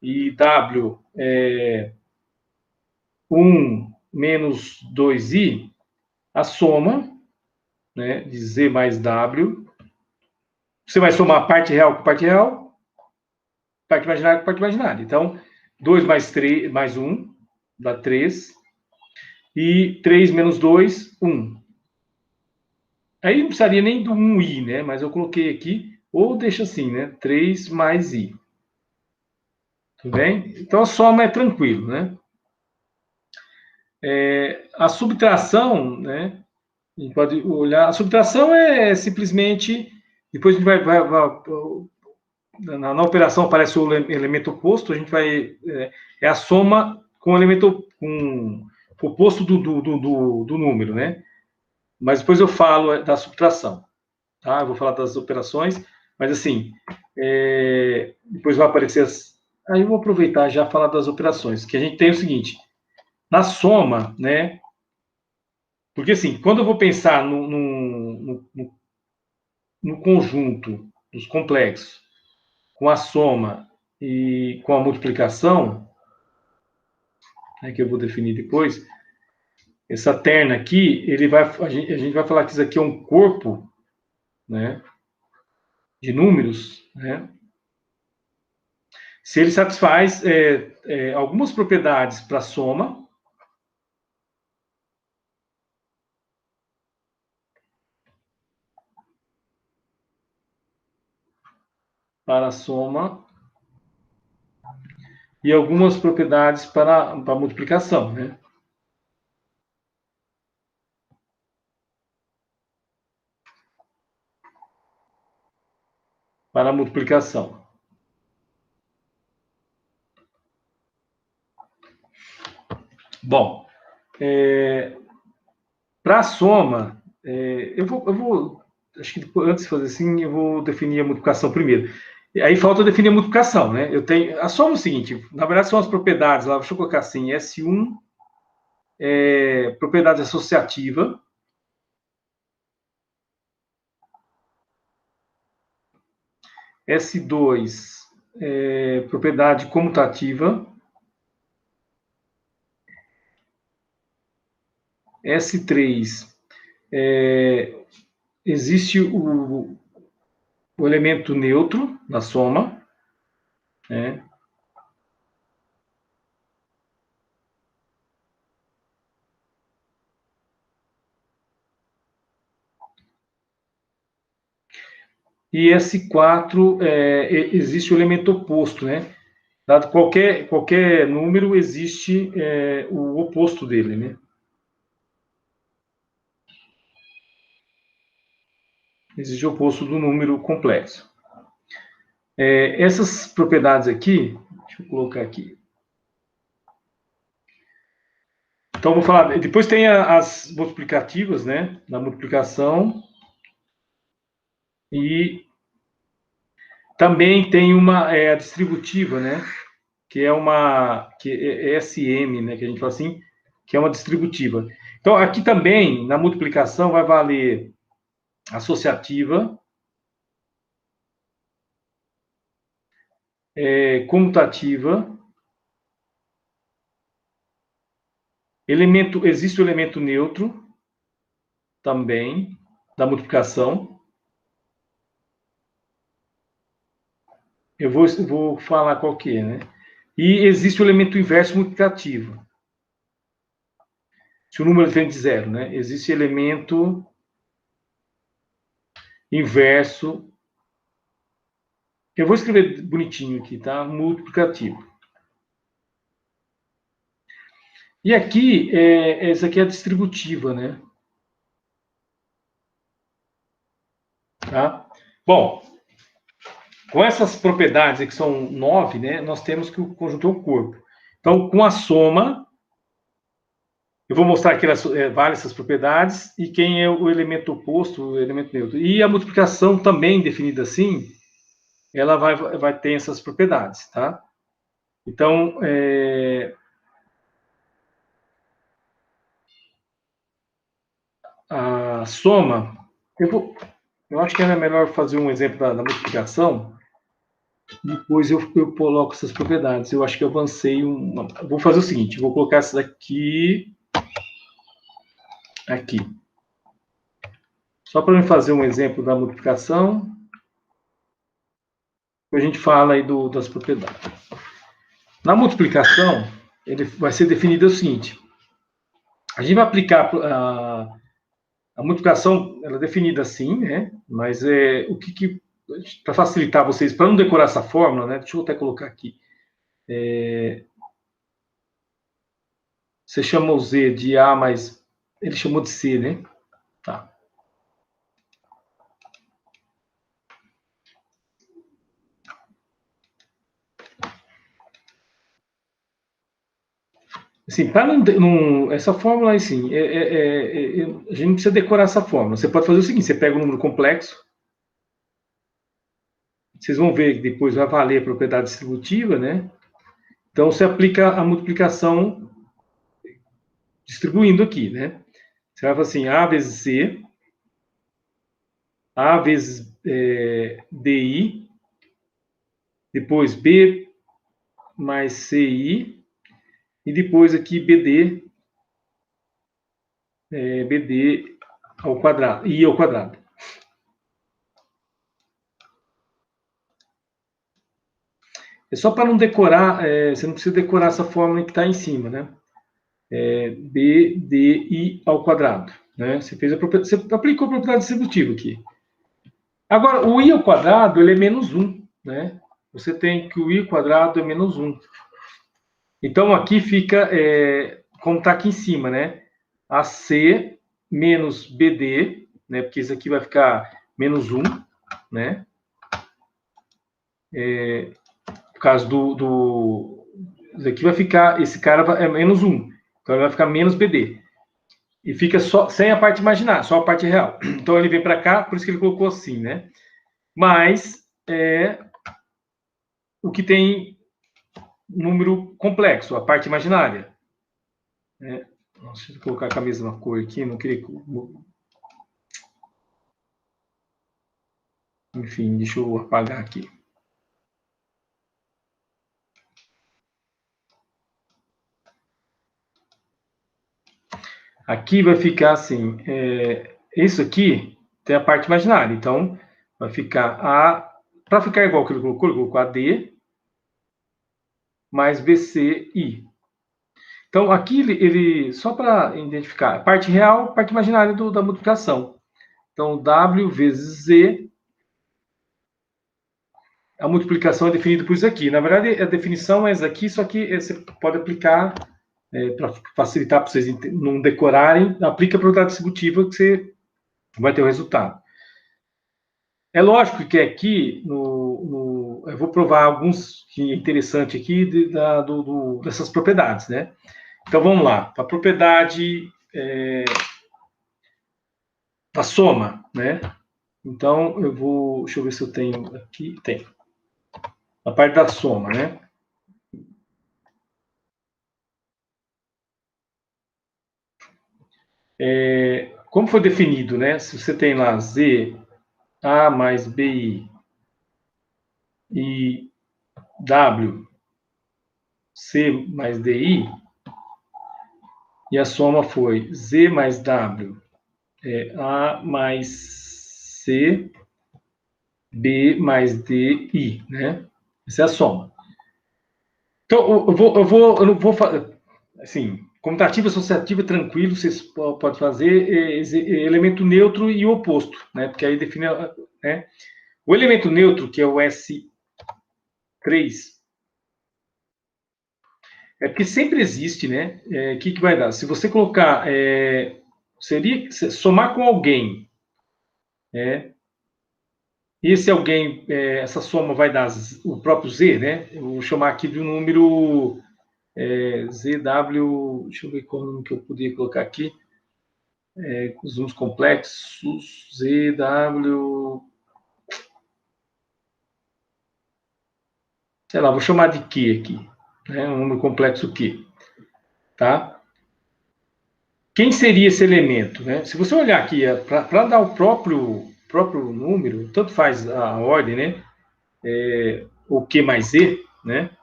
e W é 1 menos 2i, a soma né, de Z mais W. Você vai somar parte real com parte real, parte imaginária com parte imaginária. Então, 2 mais 3, mais 1, dá 3. E 3 menos 2, 1. Aí não precisaria nem do 1i, né? Mas eu coloquei aqui, ou deixa assim, né? 3 mais i. Tudo bem? Então, a soma é tranquilo, né? A subtração, né? A gente pode olhar. A subtração é simplesmente. Depois a gente vai na operação aparece o elemento oposto, a gente vai. É a soma com o elemento com o oposto do número, né? Mas depois eu falo da subtração, tá? Eu vou falar das operações, mas assim, depois vai aparecer Aí eu vou aproveitar já falar das operações, que a gente tem o seguinte, na soma, né? Porque assim, quando eu vou pensar no conjunto dos complexos, com a soma e com a multiplicação, né, que eu vou definir depois, essa terna aqui, a gente vai falar que isso aqui é um corpo, né, de números, né, se ele satisfaz algumas propriedades para a soma, e algumas propriedades para a multiplicação, né? Para a multiplicação. Bom, para a soma, eu vou, acho que antes de fazer assim, eu vou definir a multiplicação primeiro. Aí falta definir a multiplicação, né? A soma é o seguinte, na verdade são as propriedades lá, deixa eu colocar assim, S1 propriedade associativa, S2 propriedade comutativa, S3 existe o elemento neutro na soma, né? E S4 existe o elemento oposto, né? Dado qualquer número, existe o oposto dele, né? Existe o oposto do número complexo. Essas propriedades aqui, deixa eu colocar aqui. Então, vou falar. Depois tem as multiplicativas, né? Da multiplicação. E também tem a distributiva, né? Que é SM, né? Que a gente fala assim, que é uma distributiva. Então, aqui também, na multiplicação, vai valer associativa, comutativa, existe o elemento neutro também, da multiplicação. Eu vou falar qual que é, né? E existe o elemento inverso multiplicativo. Se o número vem de zero, né? Existe elemento inverso. Eu vou escrever bonitinho aqui, tá? Multiplicativo. E aqui, essa aqui é a distributiva, né? Tá? Bom, com essas propriedades, que são 9, né? Nós temos que o conjunto é o corpo. Então, com a soma, eu vou mostrar aqui várias essas propriedades e quem é o elemento oposto, o elemento neutro. E a multiplicação também definida assim, ela vai ter essas propriedades, tá? Então, a soma, eu acho que era melhor fazer um exemplo da multiplicação, depois eu coloco essas propriedades. Eu acho que eu avancei vou fazer o seguinte, vou colocar essa daqui aqui. Só para me fazer um exemplo da multiplicação, a gente fala aí das propriedades. Na multiplicação, ele vai ser definido o seguinte: a gente vai aplicar a multiplicação, ela é definida assim, né? Mas para facilitar vocês, para não decorar essa fórmula, né? Deixa eu até colocar aqui. Você chamou Z de A, mas ele chamou de C, né? Tá. Assim, para essa fórmula, assim, a gente não precisa decorar essa fórmula. Você pode fazer o seguinte: você pega um número complexo, vocês vão ver que depois vai valer a propriedade distributiva, né? Então, você aplica a multiplicação distribuindo aqui, né? Você vai falar assim: A vezes C, A vezes DI, depois B mais CI, e depois aqui BD, BD ao quadrado, I ao quadrado. É só para não decorar, você não precisa decorar essa fórmula que está em cima, né? BDI ao quadrado, né? Você aplicou a propriedade distributiva aqui. Agora, o I ao quadrado, ele é menos 1, né? Você tem que o I ao quadrado é menos 1. Então, aqui fica, como está aqui em cima, né? AC menos BD, né? Porque isso aqui vai ficar menos 1, né? Por causa isso aqui vai ficar, esse cara é menos 1. Então, ele vai ficar menos BD. E fica só sem a parte imaginária, só a parte real. Então, ele vem para cá, por isso que ele colocou assim, né? Mas, o que tem número complexo, a parte imaginária. Nossa, deixa eu colocar com a mesma cor aqui, não queria... Enfim, deixa eu apagar aqui. Aqui vai ficar assim, isso aqui tem a parte imaginária, então vai ficar para ficar igual que ele colocou AD mais BCI. Então aqui ele só para identificar, parte real, parte imaginária da multiplicação. Então W vezes Z, a multiplicação é definida por isso aqui. Na verdade, a definição é essa aqui, só que você pode aplicar... para facilitar para vocês não decorarem, aplica a propriedade distributiva que você vai ter o resultado. É lógico que aqui, eu vou provar alguns que é interessante aqui dessas propriedades, né? Então, vamos lá. A propriedade da soma, né? Então, deixa eu ver se eu tenho aqui. Tem. A parte da soma, né? Como foi definido, né? Se você tem lá Z, A mais BI e W, C mais DI, e a soma foi Z mais W, A mais C, B mais DI, né? Essa é a soma. Então, eu não vou fazer, assim, comutativa associativa, tranquilo, vocês podem fazer elemento neutro e o oposto, né? Porque aí define, né? O elemento neutro, que é o S3, é porque sempre existe, né? O que vai dar? Se você colocar, somar com alguém, e esse alguém, essa soma vai dar o próprio Z, né? Eu vou chamar aqui de um número ZW, deixa eu ver qual número que eu podia colocar aqui, os números complexos, ZW, sei lá, vou chamar de Q aqui, né? Um número complexo Q, tá? Quem seria esse elemento, né? Se você olhar aqui, para dar o próprio número, tanto faz a ordem, né? O Q mais Z, né?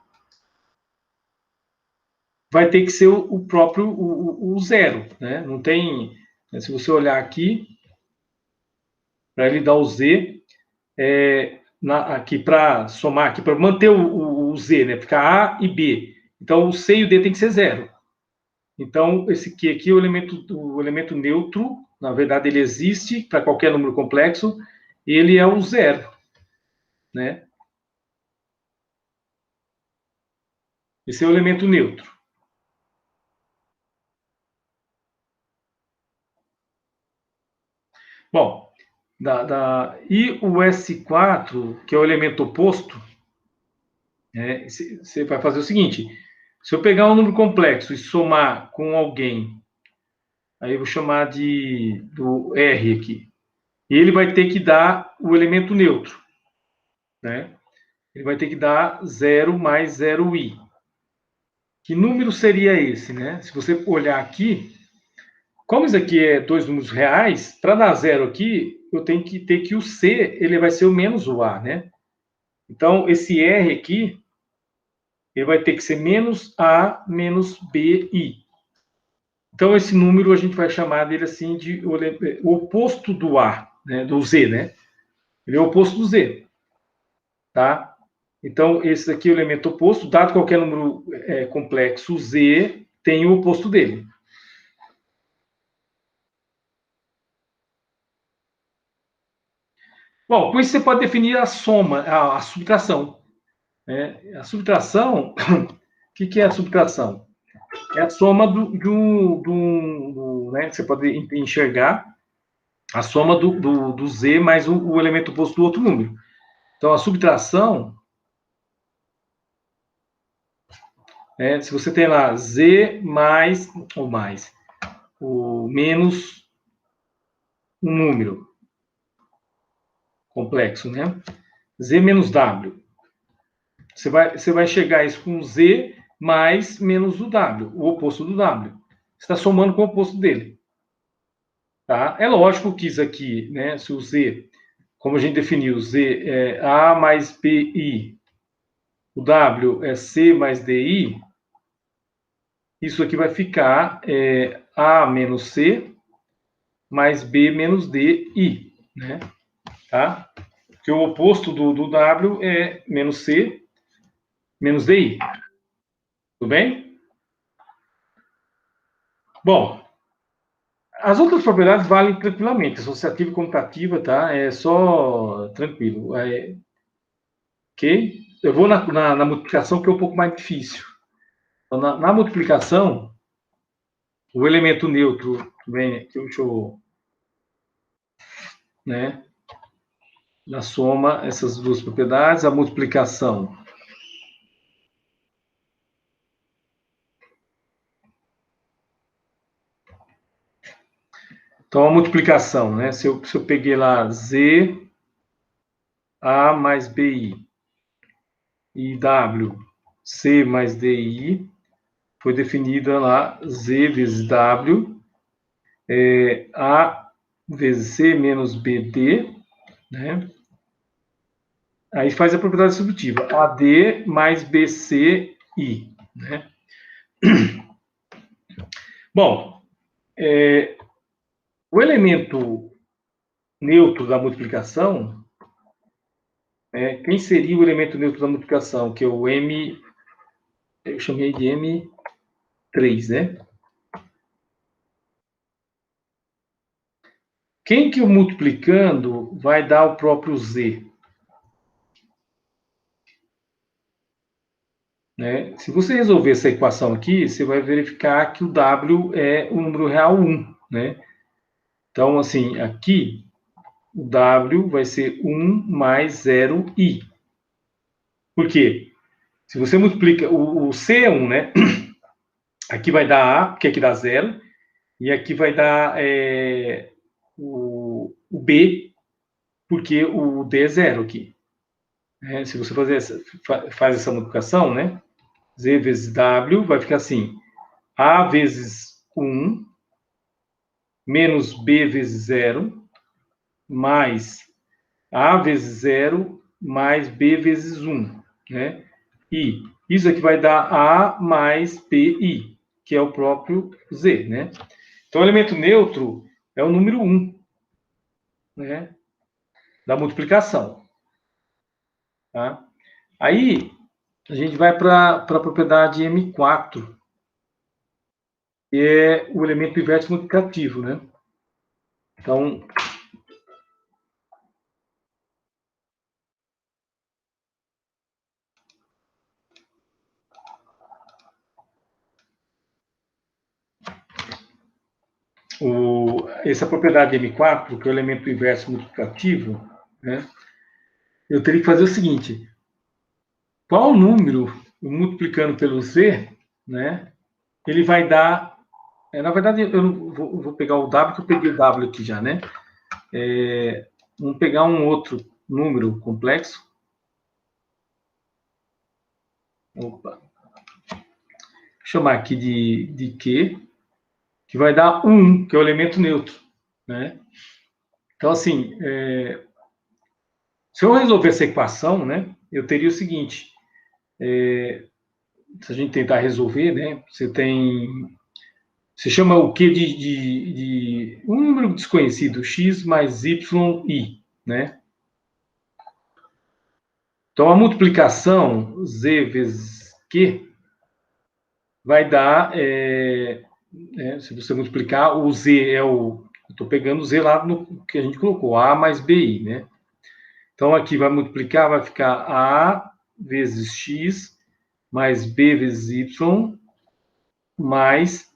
Vai ter que ser o próprio o zero, né? Não tem... Se você olhar aqui, para ele dar o Z aqui para somar, aqui para manter o Z, né? Ficar A e B. Então, o C e o D tem que ser 0. Então, esse aqui é o elemento neutro. Na verdade, ele existe para qualquer número complexo. Ele é o 0, né? Esse é o elemento neutro. Bom, e o S4, que é o elemento oposto, você vai fazer o seguinte: se eu pegar um número complexo e somar com alguém, aí eu vou chamar do R aqui, e ele vai ter que dar o elemento neutro, né? Ele vai ter que dar 0 mais 0i. Que número seria esse, né? Se você olhar aqui, como isso aqui é dois números reais, para dar 0 aqui, eu tenho que ter que o C, ele vai ser o menos o A, né? Então, esse R aqui, ele vai ter que ser menos A menos BI. Então, esse número a gente vai chamar dele assim de o oposto do A, né? Do Z, né? Ele é o oposto do Z, tá? Então, esse aqui é o elemento oposto. Dado qualquer número complexo, Z tem o oposto dele. Bom, com isso você pode definir a soma, a subtração. Né? A subtração, o que é a subtração? É a soma né? Você pode enxergar a soma do Z mais o elemento oposto do outro número. Então, a subtração, se você tem lá Z mais, o menos um número complexo, né? Z menos W. Você vai chegar a isso com Z mais menos o W, o oposto do W. Você está somando com o oposto dele. Tá? É lógico que isso aqui, né? Se o Z, como a gente definiu, Z é A mais BI, o W é C mais DI, isso aqui vai ficar A menos C mais B menos DI, né? Tá? Porque o oposto do W é menos C menos DI. Tudo bem? Bom, as outras propriedades valem tranquilamente, associativa e comutativa, tá? É só tranquilo. Ok? Eu vou na multiplicação, que é um pouco mais difícil. Então, na multiplicação, o elemento neutro, bem, deixa eu, né? Na soma, essas duas propriedades, a multiplicação. Então, a multiplicação, né? Se eu peguei lá Z, A mais BI e W, C mais DI, foi definida lá Z vezes W, A vezes C menos BD, né? Aí faz a propriedade substitutiva, AD mais BCI, né? Bom, o elemento neutro da multiplicação, quem seria o elemento neutro da multiplicação? Que é o M, eu chamei de M3, né? Quem que eu multiplicando vai dar o próprio Z? Né? Se você resolver essa equação aqui, você vai verificar que o W é o número real 1, né? Então, assim, aqui, o W vai ser 1 mais 0i. Por quê? Se você multiplica, o C é 1, né? Aqui vai dar A, porque aqui dá 0, e aqui vai dar o B, porque o D é 0 aqui. Se você faz essa multiplicação, né? Z vezes W vai ficar assim, A vezes 1, menos B vezes 0, mais A vezes 0, mais B vezes 1, né? E isso aqui vai dar A mais BI, que é o próprio Z, né? Então, o elemento neutro é o número 1, né? da multiplicação. Tá? Aí, a gente vai para a propriedade M4, que é o elemento inverso multiplicativo, né? Então, essa propriedade M4, que é o elemento inverso multiplicativo, né? Eu teria que fazer o seguinte: qual número, multiplicando pelo Z, né? Ele vai dar. Na verdade, eu não vou pegar o W, que eu peguei o W aqui já, né? Vamos pegar um outro número complexo. Opa. Vou chamar aqui de Q, que vai dar 1, que é o elemento neutro, né? Então, assim, se eu resolver essa equação, né, eu teria o seguinte: se a gente tentar resolver, né, você chama o Q de um número desconhecido, x mais y, né? Então, a multiplicação z vezes q vai dar, se você multiplicar, o z estou pegando o z lá no que a gente colocou, a mais bi, né? Então, aqui vai multiplicar, vai ficar a vezes x mais b vezes y mais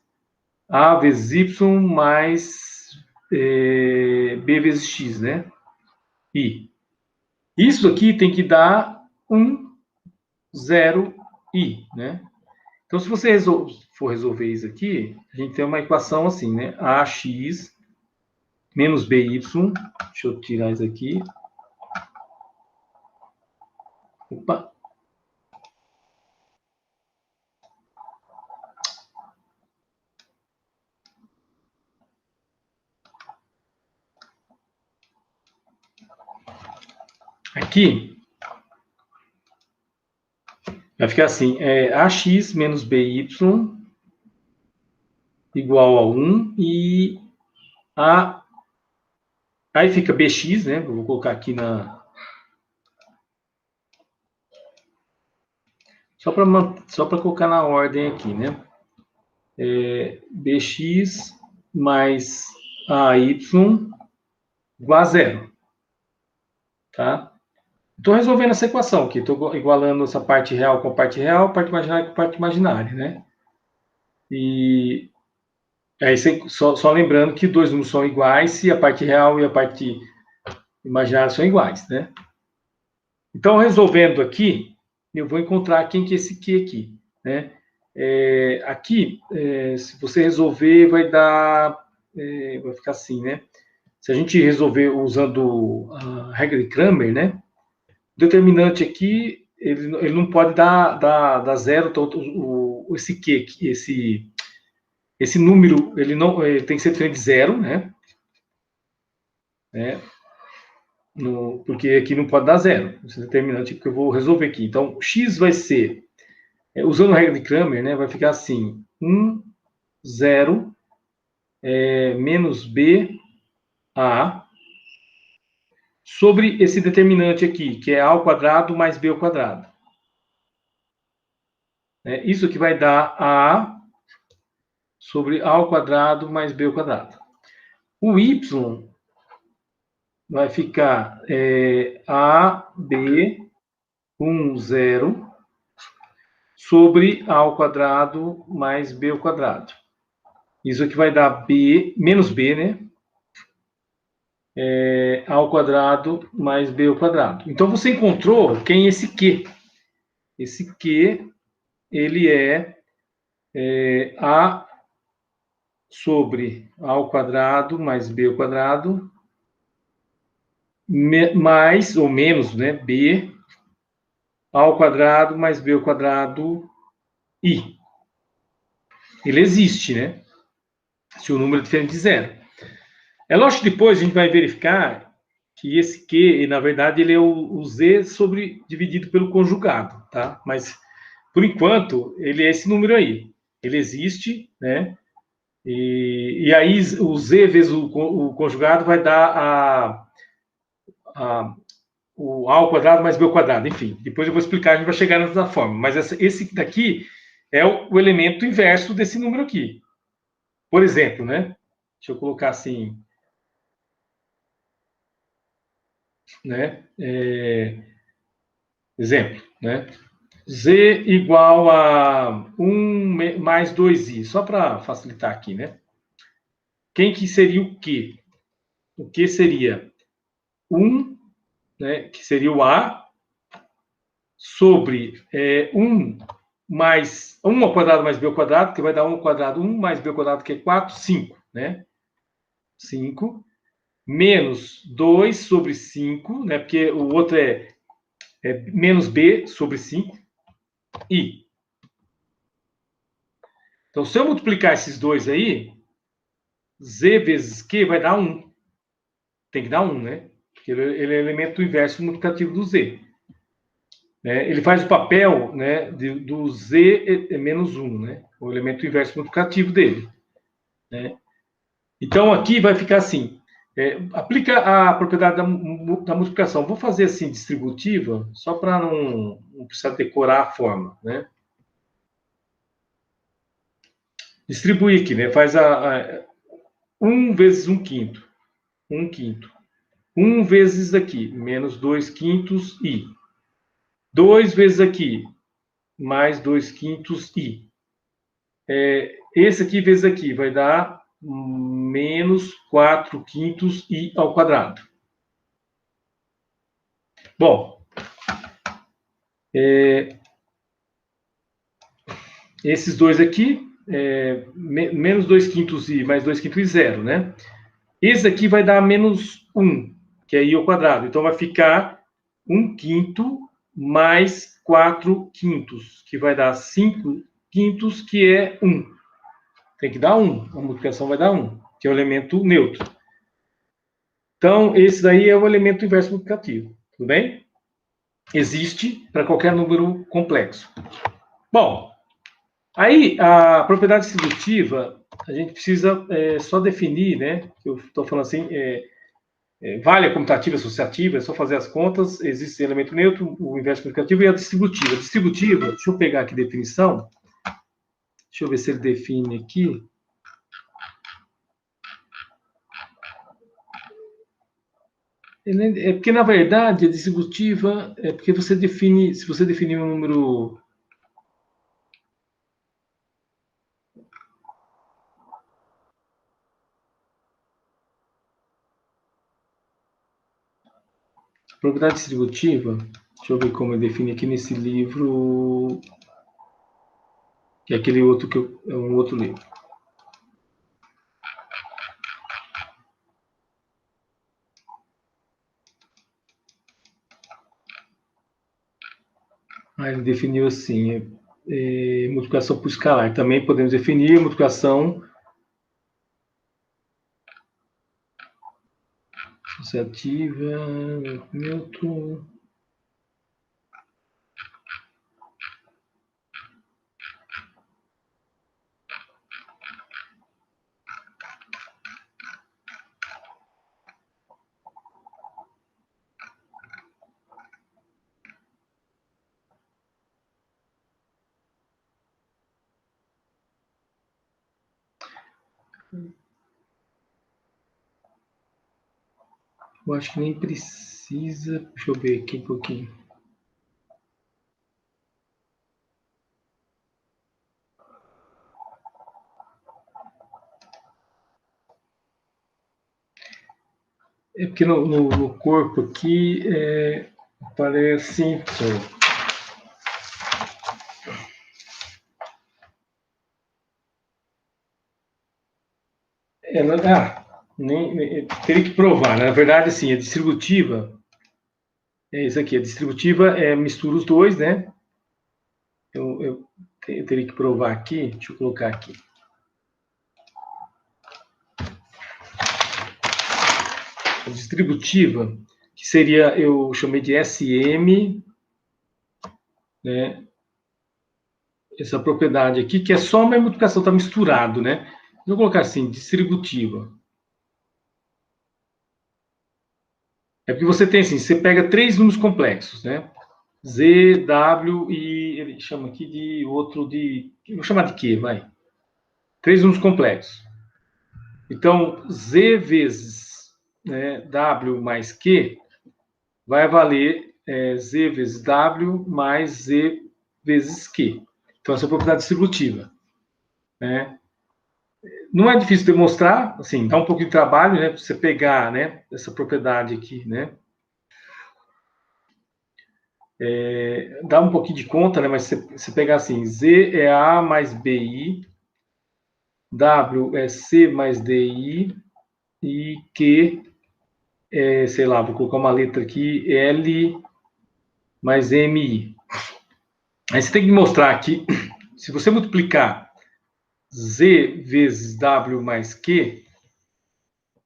a vezes y mais b vezes x, né? I. Isso aqui tem que dar 1, 0, i, né? Então, se você for resolver isso aqui, a gente tem uma equação assim, né? ax menos by, deixa eu tirar isso aqui. Opa! Aqui, vai ficar assim, ax menos by igual a 1 e aí fica bx, né? Eu vou colocar aqui só para colocar na ordem aqui, né? Bx mais ay igual a 0. Tá? Estou resolvendo essa equação aqui, estou igualando essa parte real com a parte real, parte imaginária com a parte imaginária, né? E aí, só lembrando que dois números são iguais se a parte real e a parte imaginária são iguais, né? Então, resolvendo aqui, eu vou encontrar quem que é esse Q aqui, né? Aqui, se você resolver, vai dar, vai ficar assim, né? Se a gente resolver usando a regra de Cramer, né? O determinante aqui, ele não pode dar zero, então esse Q, esse número, ele tem que ser diferente de zero, né? Porque aqui não pode dar zero, esse determinante que eu vou resolver aqui. Então, x vai ser, usando a regra de Cramer, né, vai ficar assim, 1, 0, menos b, a, sobre esse determinante aqui, que é a ao quadrado mais b ao quadrado. Isso aqui vai dar a sobre a ao quadrado mais b ao quadrado. O y vai ficar AB 1, 0 sobre A ao quadrado mais B ao quadrado. Isso aqui vai dar B, menos B, né? A ao quadrado mais B ao quadrado. Então, você encontrou quem é esse Q. Esse Q, ele A sobre A ao quadrado mais B ao quadrado mais ou menos, né, b ao quadrado mais b ao quadrado i. Ele existe, né? Se o número é diferente de zero. É lógico que depois a gente vai verificar que esse Q, na verdade, ele é o Z dividido pelo conjugado, tá? Mas, por enquanto, ele é esse número aí. Ele existe, né? E aí o Z vezes o conjugado vai dar o A ao quadrado mais B ao quadrado, enfim. Depois eu vou explicar, a gente vai chegar nessa forma. Mas esse daqui é o elemento inverso desse número aqui. Por exemplo, né? Deixa eu colocar assim, né? Exemplo, né? Z igual a 1 mais 2i, só para facilitar aqui, né? Quem que seria o quê? O que seria 1, né, que seria o A, sobre 1 mais 1 ao quadrado mais B ao quadrado, que vai dar 1 ao quadrado, 1 mais B ao quadrado, que é 4, 5, né? 5, menos 2 sobre 5, né? Porque o outro é menos B sobre 5, i. Então, se eu multiplicar esses dois aí, z vezes q vai dar 1. Tem que dar 1, né? Porque ele é elemento inverso multiplicativo do z. Ele faz o papel, né, do z menos 1, né? O elemento inverso multiplicativo dele. Né? Então, aqui vai ficar assim. Aplica a propriedade da multiplicação. Vou fazer assim, distributiva, só para não precisar decorar a forma, né? Distribuir aqui, né? Faz 1 vezes 1/5. 1/5. 1 vezes aqui, menos 2/5 i. 2 vezes aqui, mais 2/5 i. Esse aqui vezes aqui vai dar menos 4/5 i ao quadrado. Bom, esses dois aqui, menos 2/5 i mais 2/5 i, 0, né? Esse aqui vai dar menos 1, que é i ao quadrado. Então, vai ficar 1/5 mais 4/5, que vai dar 5/5, que é 1. Tem que dar 1. A multiplicação vai dar 1, que é o elemento neutro. Então, esse daí é o elemento inverso multiplicativo. Tudo bem? Existe para qualquer número complexo. Bom, aí a propriedade distributiva, a gente precisa só definir, né? Eu estou falando assim, vale a comutativa associativa, é só fazer as contas, existe o elemento neutro, o inverso multiplicativo e a distributiva. A distributiva, deixa eu pegar aqui a definição. Deixa eu ver se ele define aqui. Porque, na verdade, a distributiva é porque você define, se você definir um número... A propriedade distributiva, deixa eu ver como eu defini aqui nesse livro, que é aquele outro que é um outro livro. Ele definiu assim, multiplicação por escalar. Também podemos definir multiplicação associativa, neutro. Eu acho que nem precisa. Deixa eu ver aqui um pouquinho. É porque no corpo aqui aparece. Teria que provar, né? Na verdade, assim, a distributiva é isso aqui. A distributiva mistura os dois, né? Eu teria que provar aqui. Deixa eu colocar aqui. A distributiva, que seria, eu chamei de SM, né? Essa propriedade aqui, que é só uma multiplicação, está misturado, né? Vou colocar assim, distributiva. É porque você tem assim, você pega 3 números complexos, né? Z, W e ele chama aqui de outro de... Vou chamar de Q, vai. 3 números complexos. Então, Z vezes, né, W mais Q vai valer Z vezes W mais Z vezes Q. Então, essa é a propriedade distributiva. Né? Não é difícil demonstrar, assim, dá um pouco de trabalho, né? Você pegar, né, essa propriedade aqui, né? Dá um pouquinho de conta, né? Mas você pegar assim, Z é A mais BI, W é C mais DI e Q é, sei lá, vou colocar uma letra aqui, L mais MI. Aí você tem que mostrar aqui, se você multiplicar Z vezes W mais Q,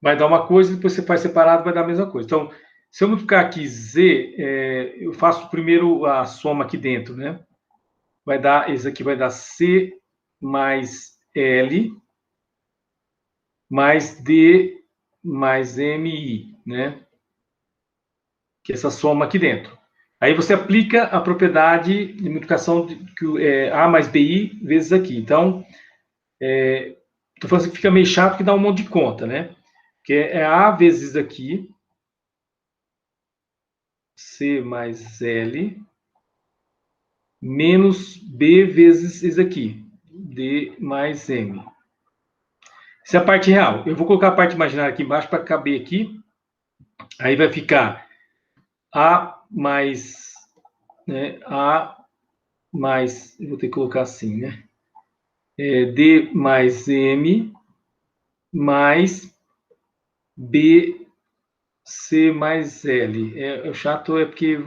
vai dar uma coisa, depois você faz separado, vai dar a mesma coisa. Então, se eu multiplicar aqui Z, eu faço primeiro a soma aqui dentro, né? Vai dar, esse aqui vai dar C mais L mais D mais MI, né? Que é essa soma aqui dentro. Aí você aplica a propriedade de multiplicação de A mais BI vezes aqui. Então, estou falando que fica meio chato que dá um monte de conta, né? Que é A vezes aqui, C mais L, menos B vezes isso aqui, D mais M. Essa é a parte real. Eu vou colocar a parte imaginária aqui embaixo para caber aqui. Aí vai ficar A mais, né, A mais, eu vou ter que colocar assim, né? D mais M mais B C mais L. O chato é porque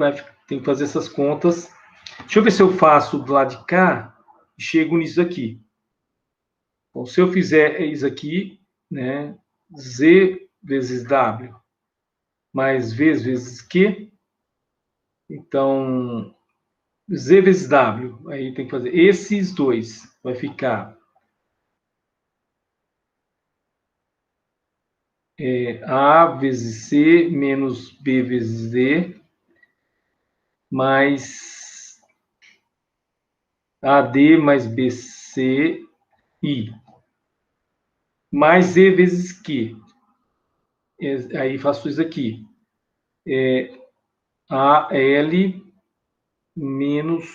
tem que fazer essas contas. Deixa eu ver se eu faço do lado de cá e chego nisso aqui. Bom, se eu fizer isso aqui, né? Z vezes W mais V vezes Q, então Z vezes W, aí tem que fazer esses dois, vai ficar A vezes C menos B vezes D mais AD mais BC I mais Z vezes Q. Aí faço isso aqui. AL menos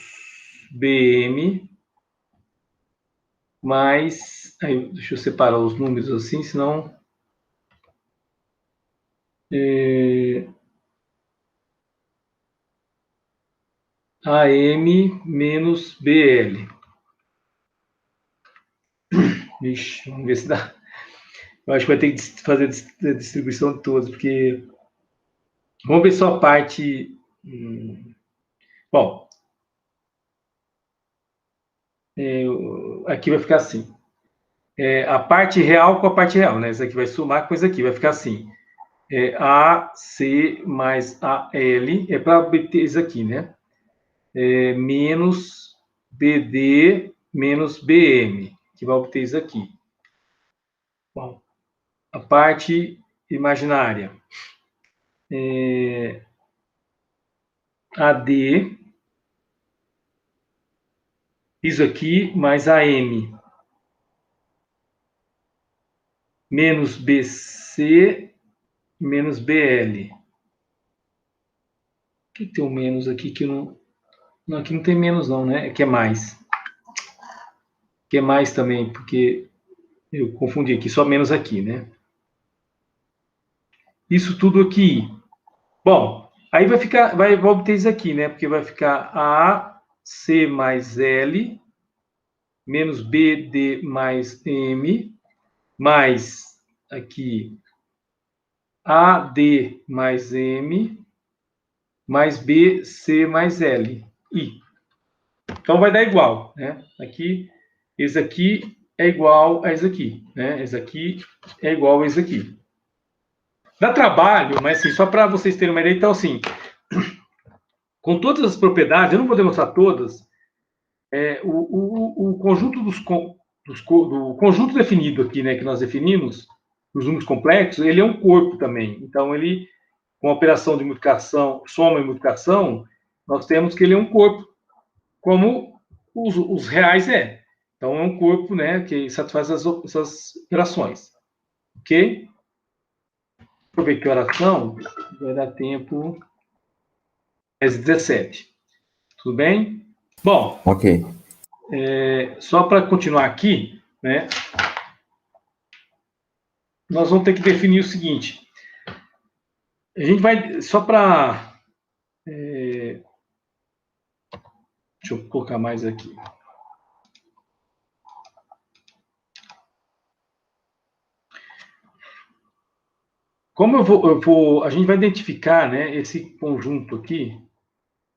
BM mais... Aí, deixa eu separar os números assim, senão... AM menos BL. Ixi, vamos ver se dá. Eu acho que vai ter que fazer a distribuição de todos, porque... Vamos ver só a parte... Bom, aqui vai ficar assim. A parte real com a parte real, né? Isso aqui vai somar com isso aqui, vai ficar assim. AC mais AL, é para obter isso aqui, né? Menos BD menos BM, que vai obter isso aqui. Bom, a parte imaginária. AD, isso aqui, mais AM, menos BC, menos BL. Por que tem um menos aqui que não... Não, aqui não tem menos não, né? Aqui é mais. Aqui é mais também, porque eu confundi aqui, só menos aqui, né? Isso tudo aqui. Bom, aí vai ficar, vai obter isso aqui, né? Porque vai ficar AC mais L menos BD mais M mais aqui AD mais M mais BC mais L. I. Então vai dar igual, né? Aqui, esse aqui é igual a esse aqui, né? Esse aqui é igual a esse aqui. Dá trabalho, mas assim, só para vocês terem uma ideia, então assim, com todas as propriedades, eu não vou demonstrar todas, o conjunto do conjunto definido aqui, né, que nós definimos, os números complexos, ele é um corpo também. Então ele com a operação de multiplicação, soma e multiplicação, nós temos que ele é um corpo, como os reais é. Então, é um corpo, né, que satisfaz essas operações. Ok? Deixa eu ver que oração. Vai dar tempo. Às 17. Tudo bem? Bom. Ok. Só para continuar aqui, né? Nós vamos ter que definir o seguinte. A gente vai, só para... deixa eu colocar mais aqui. Como a gente vai identificar, né, esse conjunto aqui,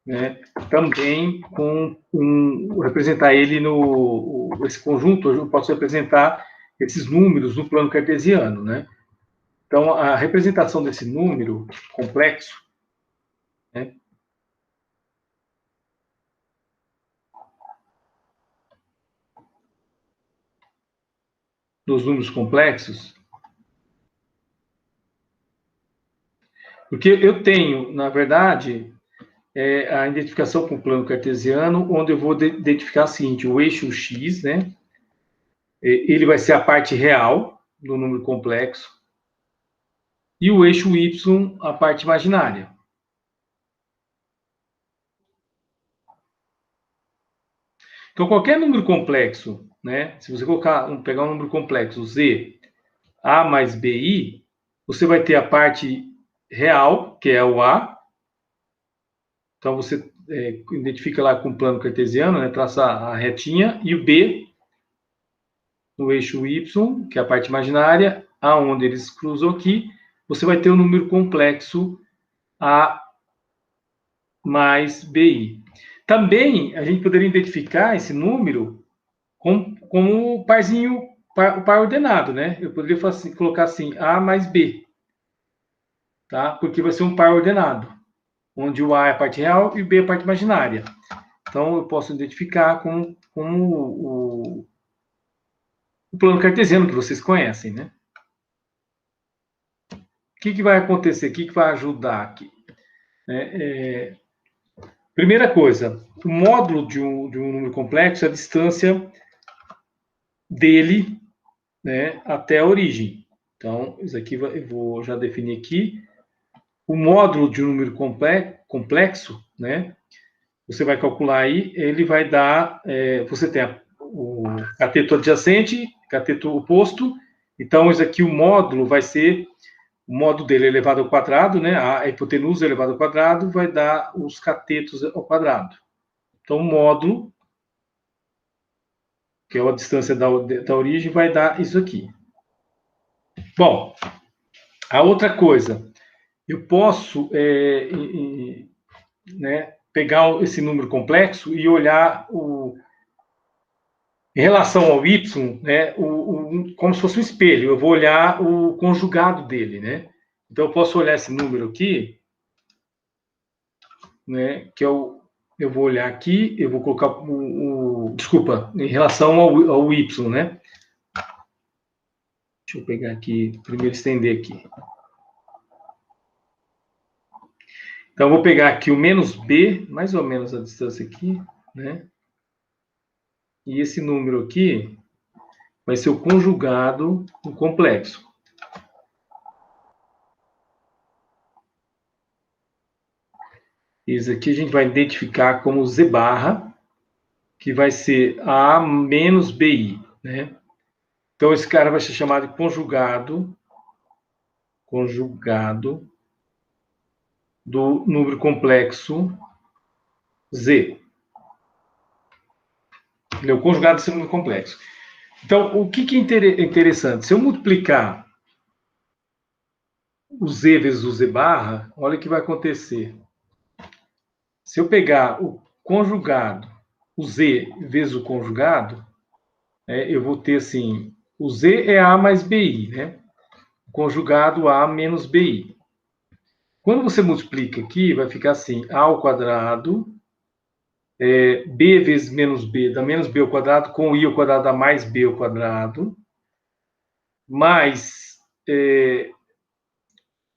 né, também representar ele esse conjunto, eu posso representar esses números no plano cartesiano, né? Então, a representação desse número complexo, né, dos números complexos, porque eu tenho, na verdade, a identificação com o plano cartesiano, onde eu vou identificar o seguinte, o eixo x, né, ele vai ser a parte real do número complexo, e o eixo y, a parte imaginária. Então, qualquer número complexo, né, se você pegar um número complexo z, a mais bi, você vai ter a parte real, que é o a. Então, você identifica lá com o plano cartesiano, né, traça a retinha, e o b, no eixo y, que é a parte imaginária, aonde eles cruzam aqui, você vai ter o número complexo a mais bi. Também, a gente poderia identificar esse número como o par ordenado, né? Eu poderia colocar assim, A mais B, tá? Porque vai ser um par ordenado, onde o A é a parte real e o B é a parte imaginária. Então, eu posso identificar como o plano cartesiano que vocês conhecem, né? O que vai acontecer? O que vai ajudar aqui? Primeira coisa, o módulo de um número complexo é a distância dele, né, até a origem. Então, isso aqui eu vou já definir aqui. O módulo de um número complexo, né, você vai calcular aí, ele vai dar, você tem o cateto adjacente, cateto oposto, então isso aqui, o módulo vai ser, o módulo dele elevado ao quadrado, né, a hipotenusa elevada ao quadrado vai dar os catetos ao quadrado. Então, o módulo, que é a distância da origem, vai dar isso aqui. Bom, a outra coisa, eu posso né, pegar esse número complexo e olhar em relação ao y, né, como se fosse um espelho. Eu vou olhar o conjugado dele, né? Então, eu posso olhar esse número aqui, né, que eu vou olhar aqui, eu vou colocar desculpa, em relação ao y, né? Deixa eu pegar aqui, primeiro estender aqui. Então, eu vou pegar aqui o menos b, mais ou menos a distância aqui, né? E esse número aqui vai ser o conjugado do complexo. Isso aqui a gente vai identificar como z barra, que vai ser a menos bi, né? Então, esse cara vai ser chamado de conjugado do número complexo z. Ele é o conjugado desse número complexo. Então, o que é interessante? Se eu multiplicar o z vezes o z barra, olha o que vai acontecer. Se eu pegar o conjugado, o z vezes o conjugado, eu vou ter assim, o z é a mais bi, né? O conjugado a menos bi. Quando você multiplica aqui, vai ficar assim, a ao quadrado, b vezes menos b dá menos b ao quadrado, com i ao quadrado dá mais b ao quadrado, mais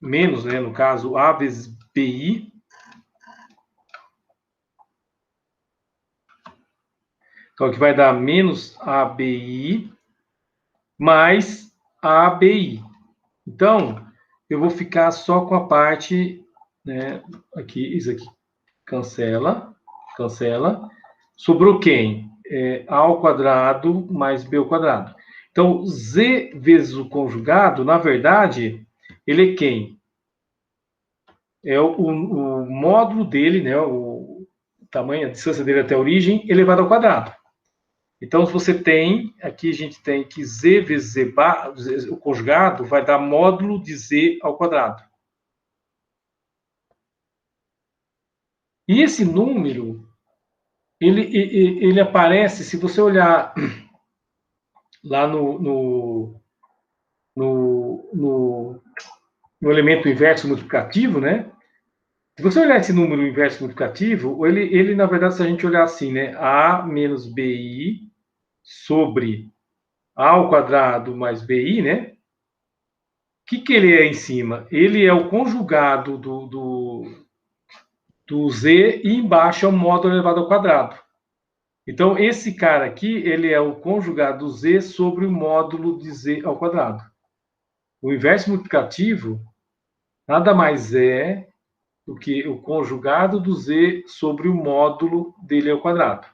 menos, né, no caso, A vezes BI. Então, aqui vai dar menos ABI mais ABI. Então, eu vou ficar só com a parte, né, aqui, isso aqui, cancela. Sobrou quem? A ao quadrado mais B ao quadrado. Então, Z vezes o conjugado, na verdade, ele é quem? É o módulo dele, né, o tamanho, a distância dele até a origem, elevado ao quadrado. Então, se você tem, aqui a gente tem que Z vezes Z barra, o conjugado vai dar módulo de Z ao quadrado. E esse número, ele aparece, se você olhar lá no elemento inverso multiplicativo, né? Se você olhar esse número inverso multiplicativo, ele na verdade, se a gente olhar assim, né? A menos BI sobre A ao quadrado mais BI, né? O que ele é em cima? Ele é o conjugado do Z e embaixo é o módulo elevado ao quadrado. Então, esse cara aqui, ele é o conjugado do Z sobre o módulo de Z ao quadrado. O inverso multiplicativo nada mais é do que o conjugado do Z sobre o módulo dele ao quadrado.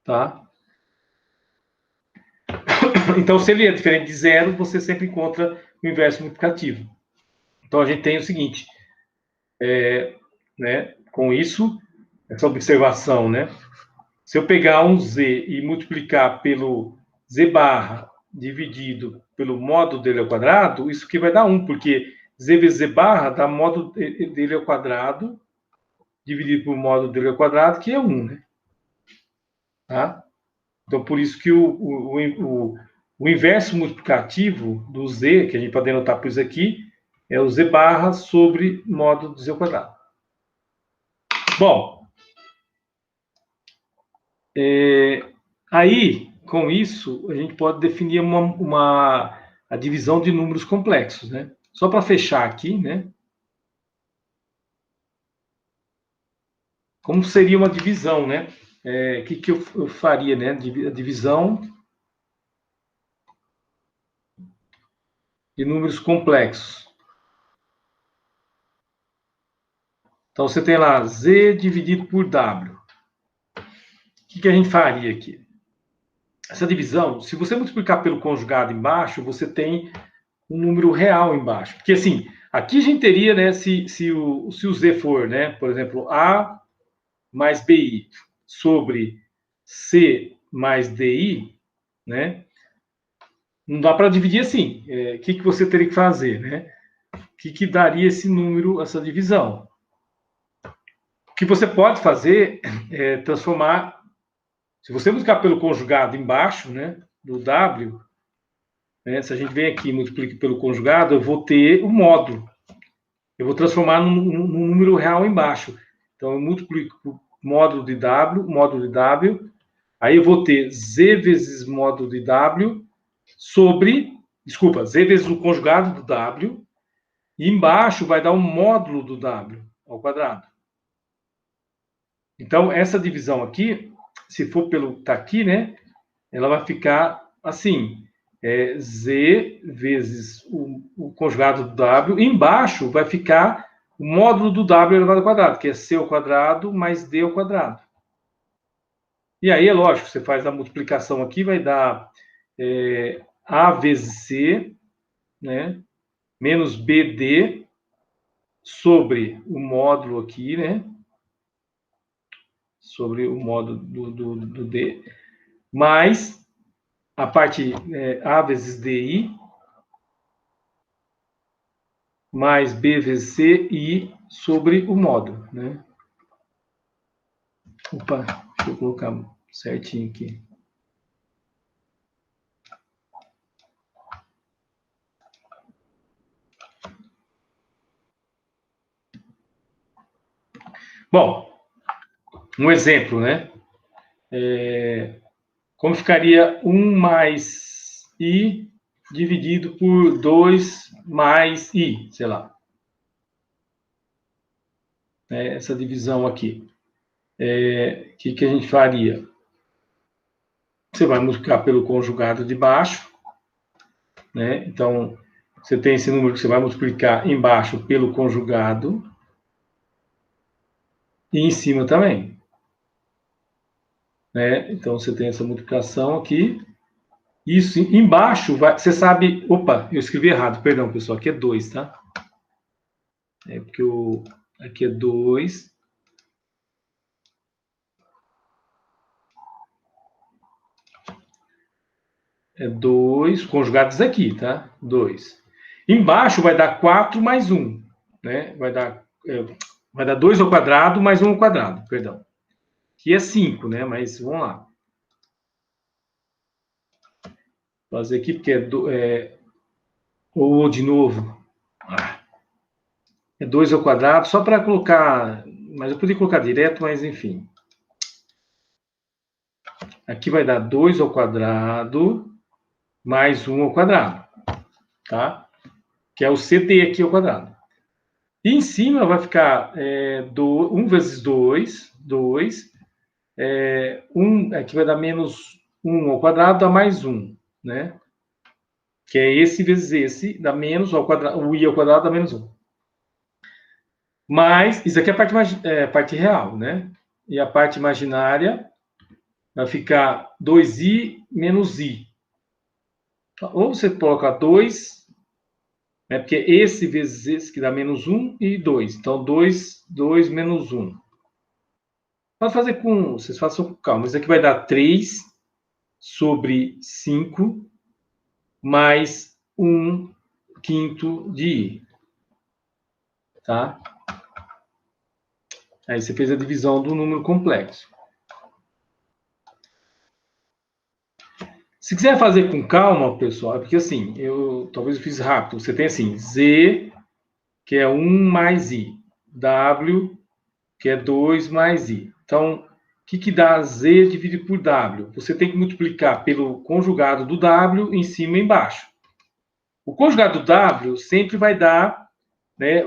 Tá? Então, se ele é diferente de zero, você sempre encontra o inverso multiplicativo. Então, a gente tem o seguinte, né, com isso, essa observação, né? Se eu pegar um Z e multiplicar pelo Z barra dividido pelo módulo dele ao quadrado, isso aqui vai dar 1, porque Z vezes Z barra dá módulo dele ao quadrado dividido por módulo dele ao quadrado, que é 1, né? Tá? Então, por isso que o inverso multiplicativo do Z, que a gente pode denotar por isso aqui, é o Z barra sobre módulo de Z ao quadrado. Bom, aí, com isso, a gente pode definir a divisão de números complexos, né? Só para fechar aqui, né? Como seria uma divisão, né? O que eu faria, né? A divisão de números complexos. Então, você tem lá Z dividido por W. O que a gente faria aqui? Essa divisão, se você multiplicar pelo conjugado embaixo, você tem um número real embaixo. Porque, assim, aqui a gente teria, né, se o Z for, né, por exemplo, A mais BI sobre C mais DI, né, não dá para dividir assim. O que você teria que fazer, né? O que daria esse número, essa divisão? O que você pode fazer é transformar, se você multiplicar pelo conjugado embaixo, né, do W, né, se a gente vem aqui e multiplica pelo conjugado, eu vou ter o módulo. Eu vou transformar num número real embaixo. Então, eu multiplico por módulo de W, aí eu vou ter Z vezes módulo de W sobre, desculpa, Z vezes o conjugado do W, e embaixo vai dar o módulo do W ao quadrado. Então, essa divisão aqui, se for pelo, tá aqui, né, ela vai ficar assim, Z vezes o conjugado do W, e embaixo vai ficar o módulo do W elevado ao quadrado, que é C ao quadrado mais D ao quadrado. E aí, é lógico, você faz a multiplicação aqui, vai dar A vezes C, né, menos BD sobre o módulo aqui, né, sobre o módulo do D, mais a parte A vezes DI, mais B vezes C, I sobre o módulo, né? Opa, deixa eu colocar certinho aqui. Bom, um exemplo, né? Como ficaria 1 mais I dividido por 2 mais I, sei lá. Essa divisão aqui. O que a gente faria? Você vai multiplicar pelo conjugado de baixo, né? Então, você tem esse número que você vai multiplicar embaixo pelo conjugado e em cima também. Né? Então, você tem essa multiplicação aqui. Isso embaixo, você sabe... Opa, eu escrevi errado, perdão, pessoal. Aqui é 2, tá? Porque aqui é 2. É 2, conjugados aqui, tá? 2. Embaixo vai dar 4 mais 1, né? Vai dar 2 ao quadrado mais 1 ao quadrado, perdão. Que é 5, né? Mas vamos lá. Vou fazer aqui porque ou de novo. É 2 ao quadrado, só para colocar... Mas eu podia colocar direto, mas enfim. Aqui vai dar 2 ao quadrado mais 1 ao quadrado, tá? Que é o CD aqui ao quadrado. E em cima vai ficar 1 vezes 2, 2. 1, aqui vai dar menos 1 ao quadrado, dá mais 1, né? Que é esse vezes esse, dá menos ao quadrado, o I ao quadrado dá menos 1. Mas, isso aqui é a parte real, né? E a parte imaginária vai ficar 2i menos i. Ou você coloca 2, né, porque esse vezes esse que dá menos 1 e 2. Então, 2 menos 1. Pode fazer vocês façam com calma. Isso aqui vai dar 3 sobre 5 mais 1 quinto de i. Tá? Aí você fez a divisão do número complexo. Se quiser fazer com calma, pessoal, porque assim, talvez eu fiz rápido. Você tem assim, Z, que é 1 mais I. W, que é 2 mais I. Então, o que dá Z dividido por W? Você tem que multiplicar pelo conjugado do W em cima e embaixo. O conjugado do W sempre vai dar, né,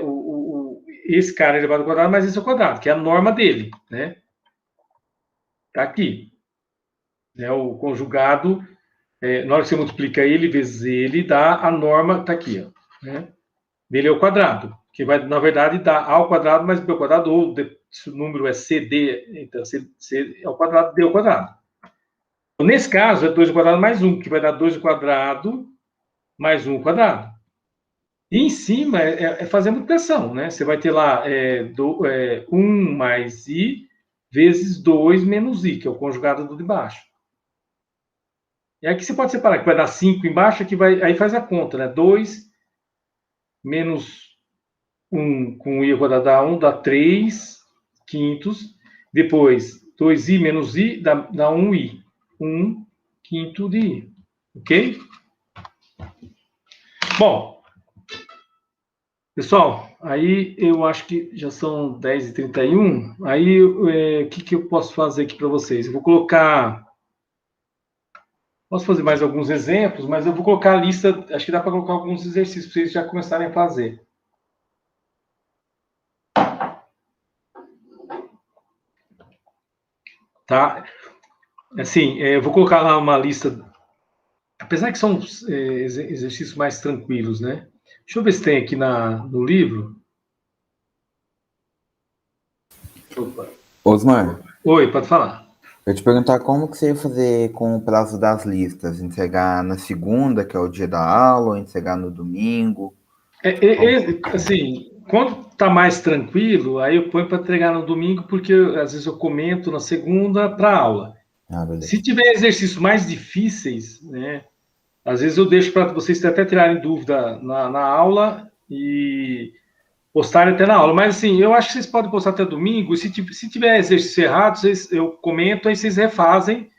esse cara elevado ao quadrado mais esse ao quadrado, que é a norma dele, né? Tá aqui. O conjugado... na hora que você multiplica ele vezes ele, dá a norma, está aqui, ó, né? Dele ao quadrado, que vai, na verdade, dar A ao quadrado mais B ao quadrado, ou se o número é CD, então C ao quadrado, D ao quadrado. Então, nesse caso, é 2 ao quadrado mais 1, que vai dar 2 ao quadrado mais 1 ao quadrado. E em cima é fazer a multiplicação, né? Você vai ter lá 1 mais I vezes 2 menos I, que é o conjugado do de baixo. E aqui você pode separar, que vai dar 5 embaixo, aí faz a conta, né? 2 menos 1 com I ao quadrado dá 1, dá 3 quintos. Depois, 2i menos i dá 1i. 1 quinto de i. Ok? Bom, pessoal, aí eu acho que já são 10h31. Aí, o que eu posso fazer aqui para vocês? Eu vou colocar... Posso fazer mais alguns exemplos, mas eu vou colocar a lista, acho que dá para colocar alguns exercícios para vocês já começarem a fazer. Tá? Assim, eu vou colocar lá uma lista, apesar que são exercícios mais tranquilos, né? Deixa eu ver se tem aqui no livro. Opa. Osmar. Oi, pode falar. Eu ia te perguntar como que você ia fazer com o prazo das listas? Entregar na segunda, que é o dia da aula, ou entregar no domingo? Assim, quando está mais tranquilo, aí eu ponho para entregar no domingo, porque às vezes eu comento na segunda para a aula. Se tiver exercícios mais difíceis, né, às vezes eu deixo para vocês até tirarem dúvida na aula e postarem até na aula. Mas, assim, eu acho que vocês podem postar até domingo. Se tiver exercício errado, eu comento, aí vocês refazem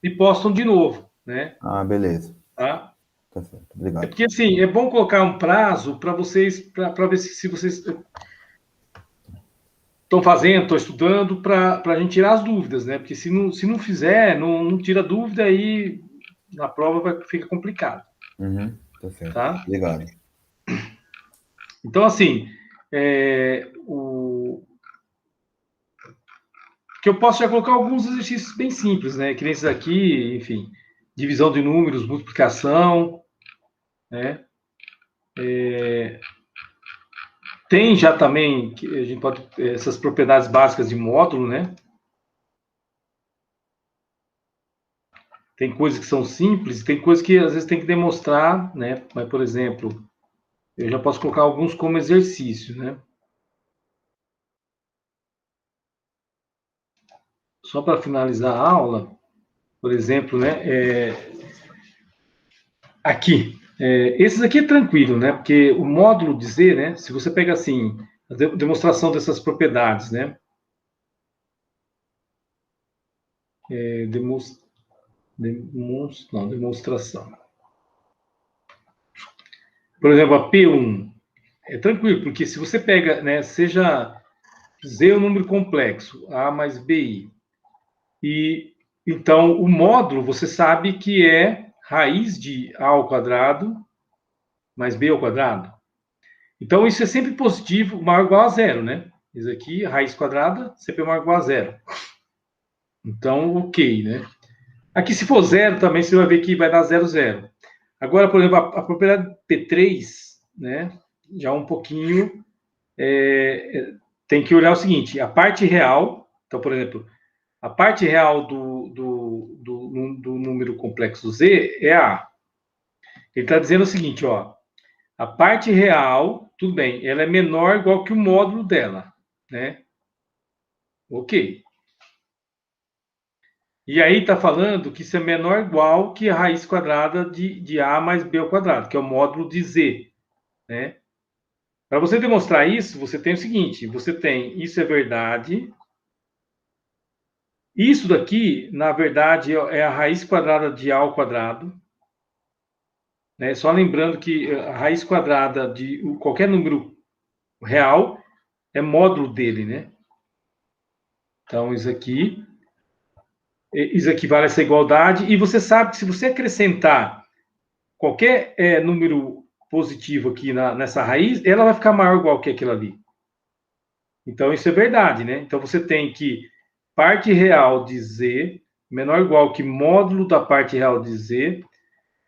e postam de novo, né? Ah, beleza. Tá? Tá certo, obrigado. Porque, assim, é bom colocar um prazo para vocês, para ver se vocês estão fazendo, estão estudando, para a gente tirar as dúvidas, né? Porque se não fizer, não tira dúvida, aí na prova fica complicado. Tá certo. Tá? Obrigado. Então, assim, o que eu posso já colocar alguns exercícios bem simples, né? Que nem esses aqui, enfim, divisão de números, multiplicação, né? Tem já também, que a gente pode, essas propriedades básicas de módulo, né? Tem coisas que são simples, tem coisas que às vezes tem que demonstrar, né? Mas, por exemplo, eu já posso colocar alguns como exercício, né? Só para finalizar a aula, por exemplo, né? Aqui, esses aqui é tranquilo, né? Porque o módulo dizer, né? Se você pega assim, a demonstração dessas propriedades, né? Demonstração. Por exemplo, a P1 é tranquilo, porque se você pega, né? Seja Z um número complexo, A mais BI, e então o módulo você sabe que é raiz de A ao quadrado mais B ao quadrado. Então, isso é sempre positivo, maior ou igual a zero, né? Isso aqui, raiz quadrada, sempre é maior ou igual a zero. Então, ok, né? Aqui, se for zero, também você vai ver que vai dar 0, 0. Agora, por exemplo, a propriedade P3, né? Já um pouquinho, tem que olhar o seguinte, a parte real, então, por exemplo, a parte real do número complexo Z é A. Ele está dizendo o seguinte, ó, a parte real, tudo bem, ela é menor ou igual que o módulo dela, né? Ok. E aí está falando que isso é menor ou igual que a raiz quadrada de A mais B ao quadrado, que é o módulo de Z, né? Para você demonstrar isso, você tem o seguinte, você tem, isso é verdade, isso daqui, na verdade, é a raiz quadrada de A ao quadrado, né? Só lembrando que a raiz quadrada de qualquer número real é módulo dele, né? Então, isso aqui vale essa igualdade, e você sabe que se você acrescentar qualquer número positivo aqui nessa raiz, ela vai ficar maior ou igual que aquilo ali. Então, isso é verdade, né? Então, você tem que parte real de Z menor ou igual que módulo da parte real de Z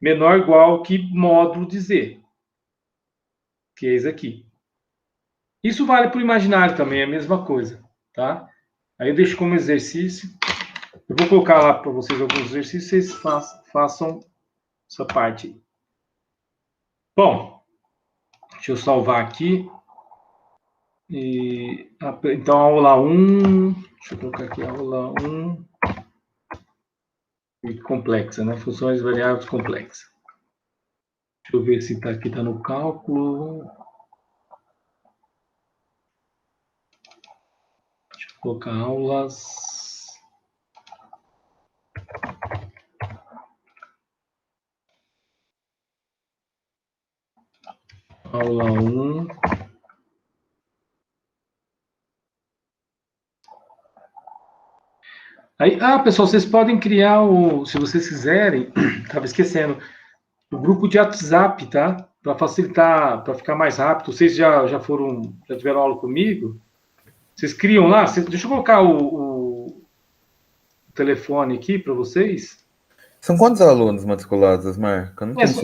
menor ou igual que módulo de Z, que é isso aqui. Isso vale para o imaginário também, é a mesma coisa, tá? Aí eu deixo como exercício. Eu vou colocar lá para vocês alguns exercícios, vocês façam essa parte. Bom, deixa eu salvar aqui. Então, aula 1. Deixa eu colocar aqui, aula 1. Complexa, né? Funções variáveis complexas. Deixa eu ver se está aqui, está no cálculo. Deixa eu colocar aulas. Aula 1. Aí, pessoal, vocês podem criar se vocês quiserem, estava esquecendo, o grupo de WhatsApp, tá? Para facilitar, para ficar mais rápido. Vocês já tiveram aula comigo? Vocês criam lá? Deixa eu colocar o telefone aqui para vocês. São quantos alunos matriculados, Osmar? Eu não tenho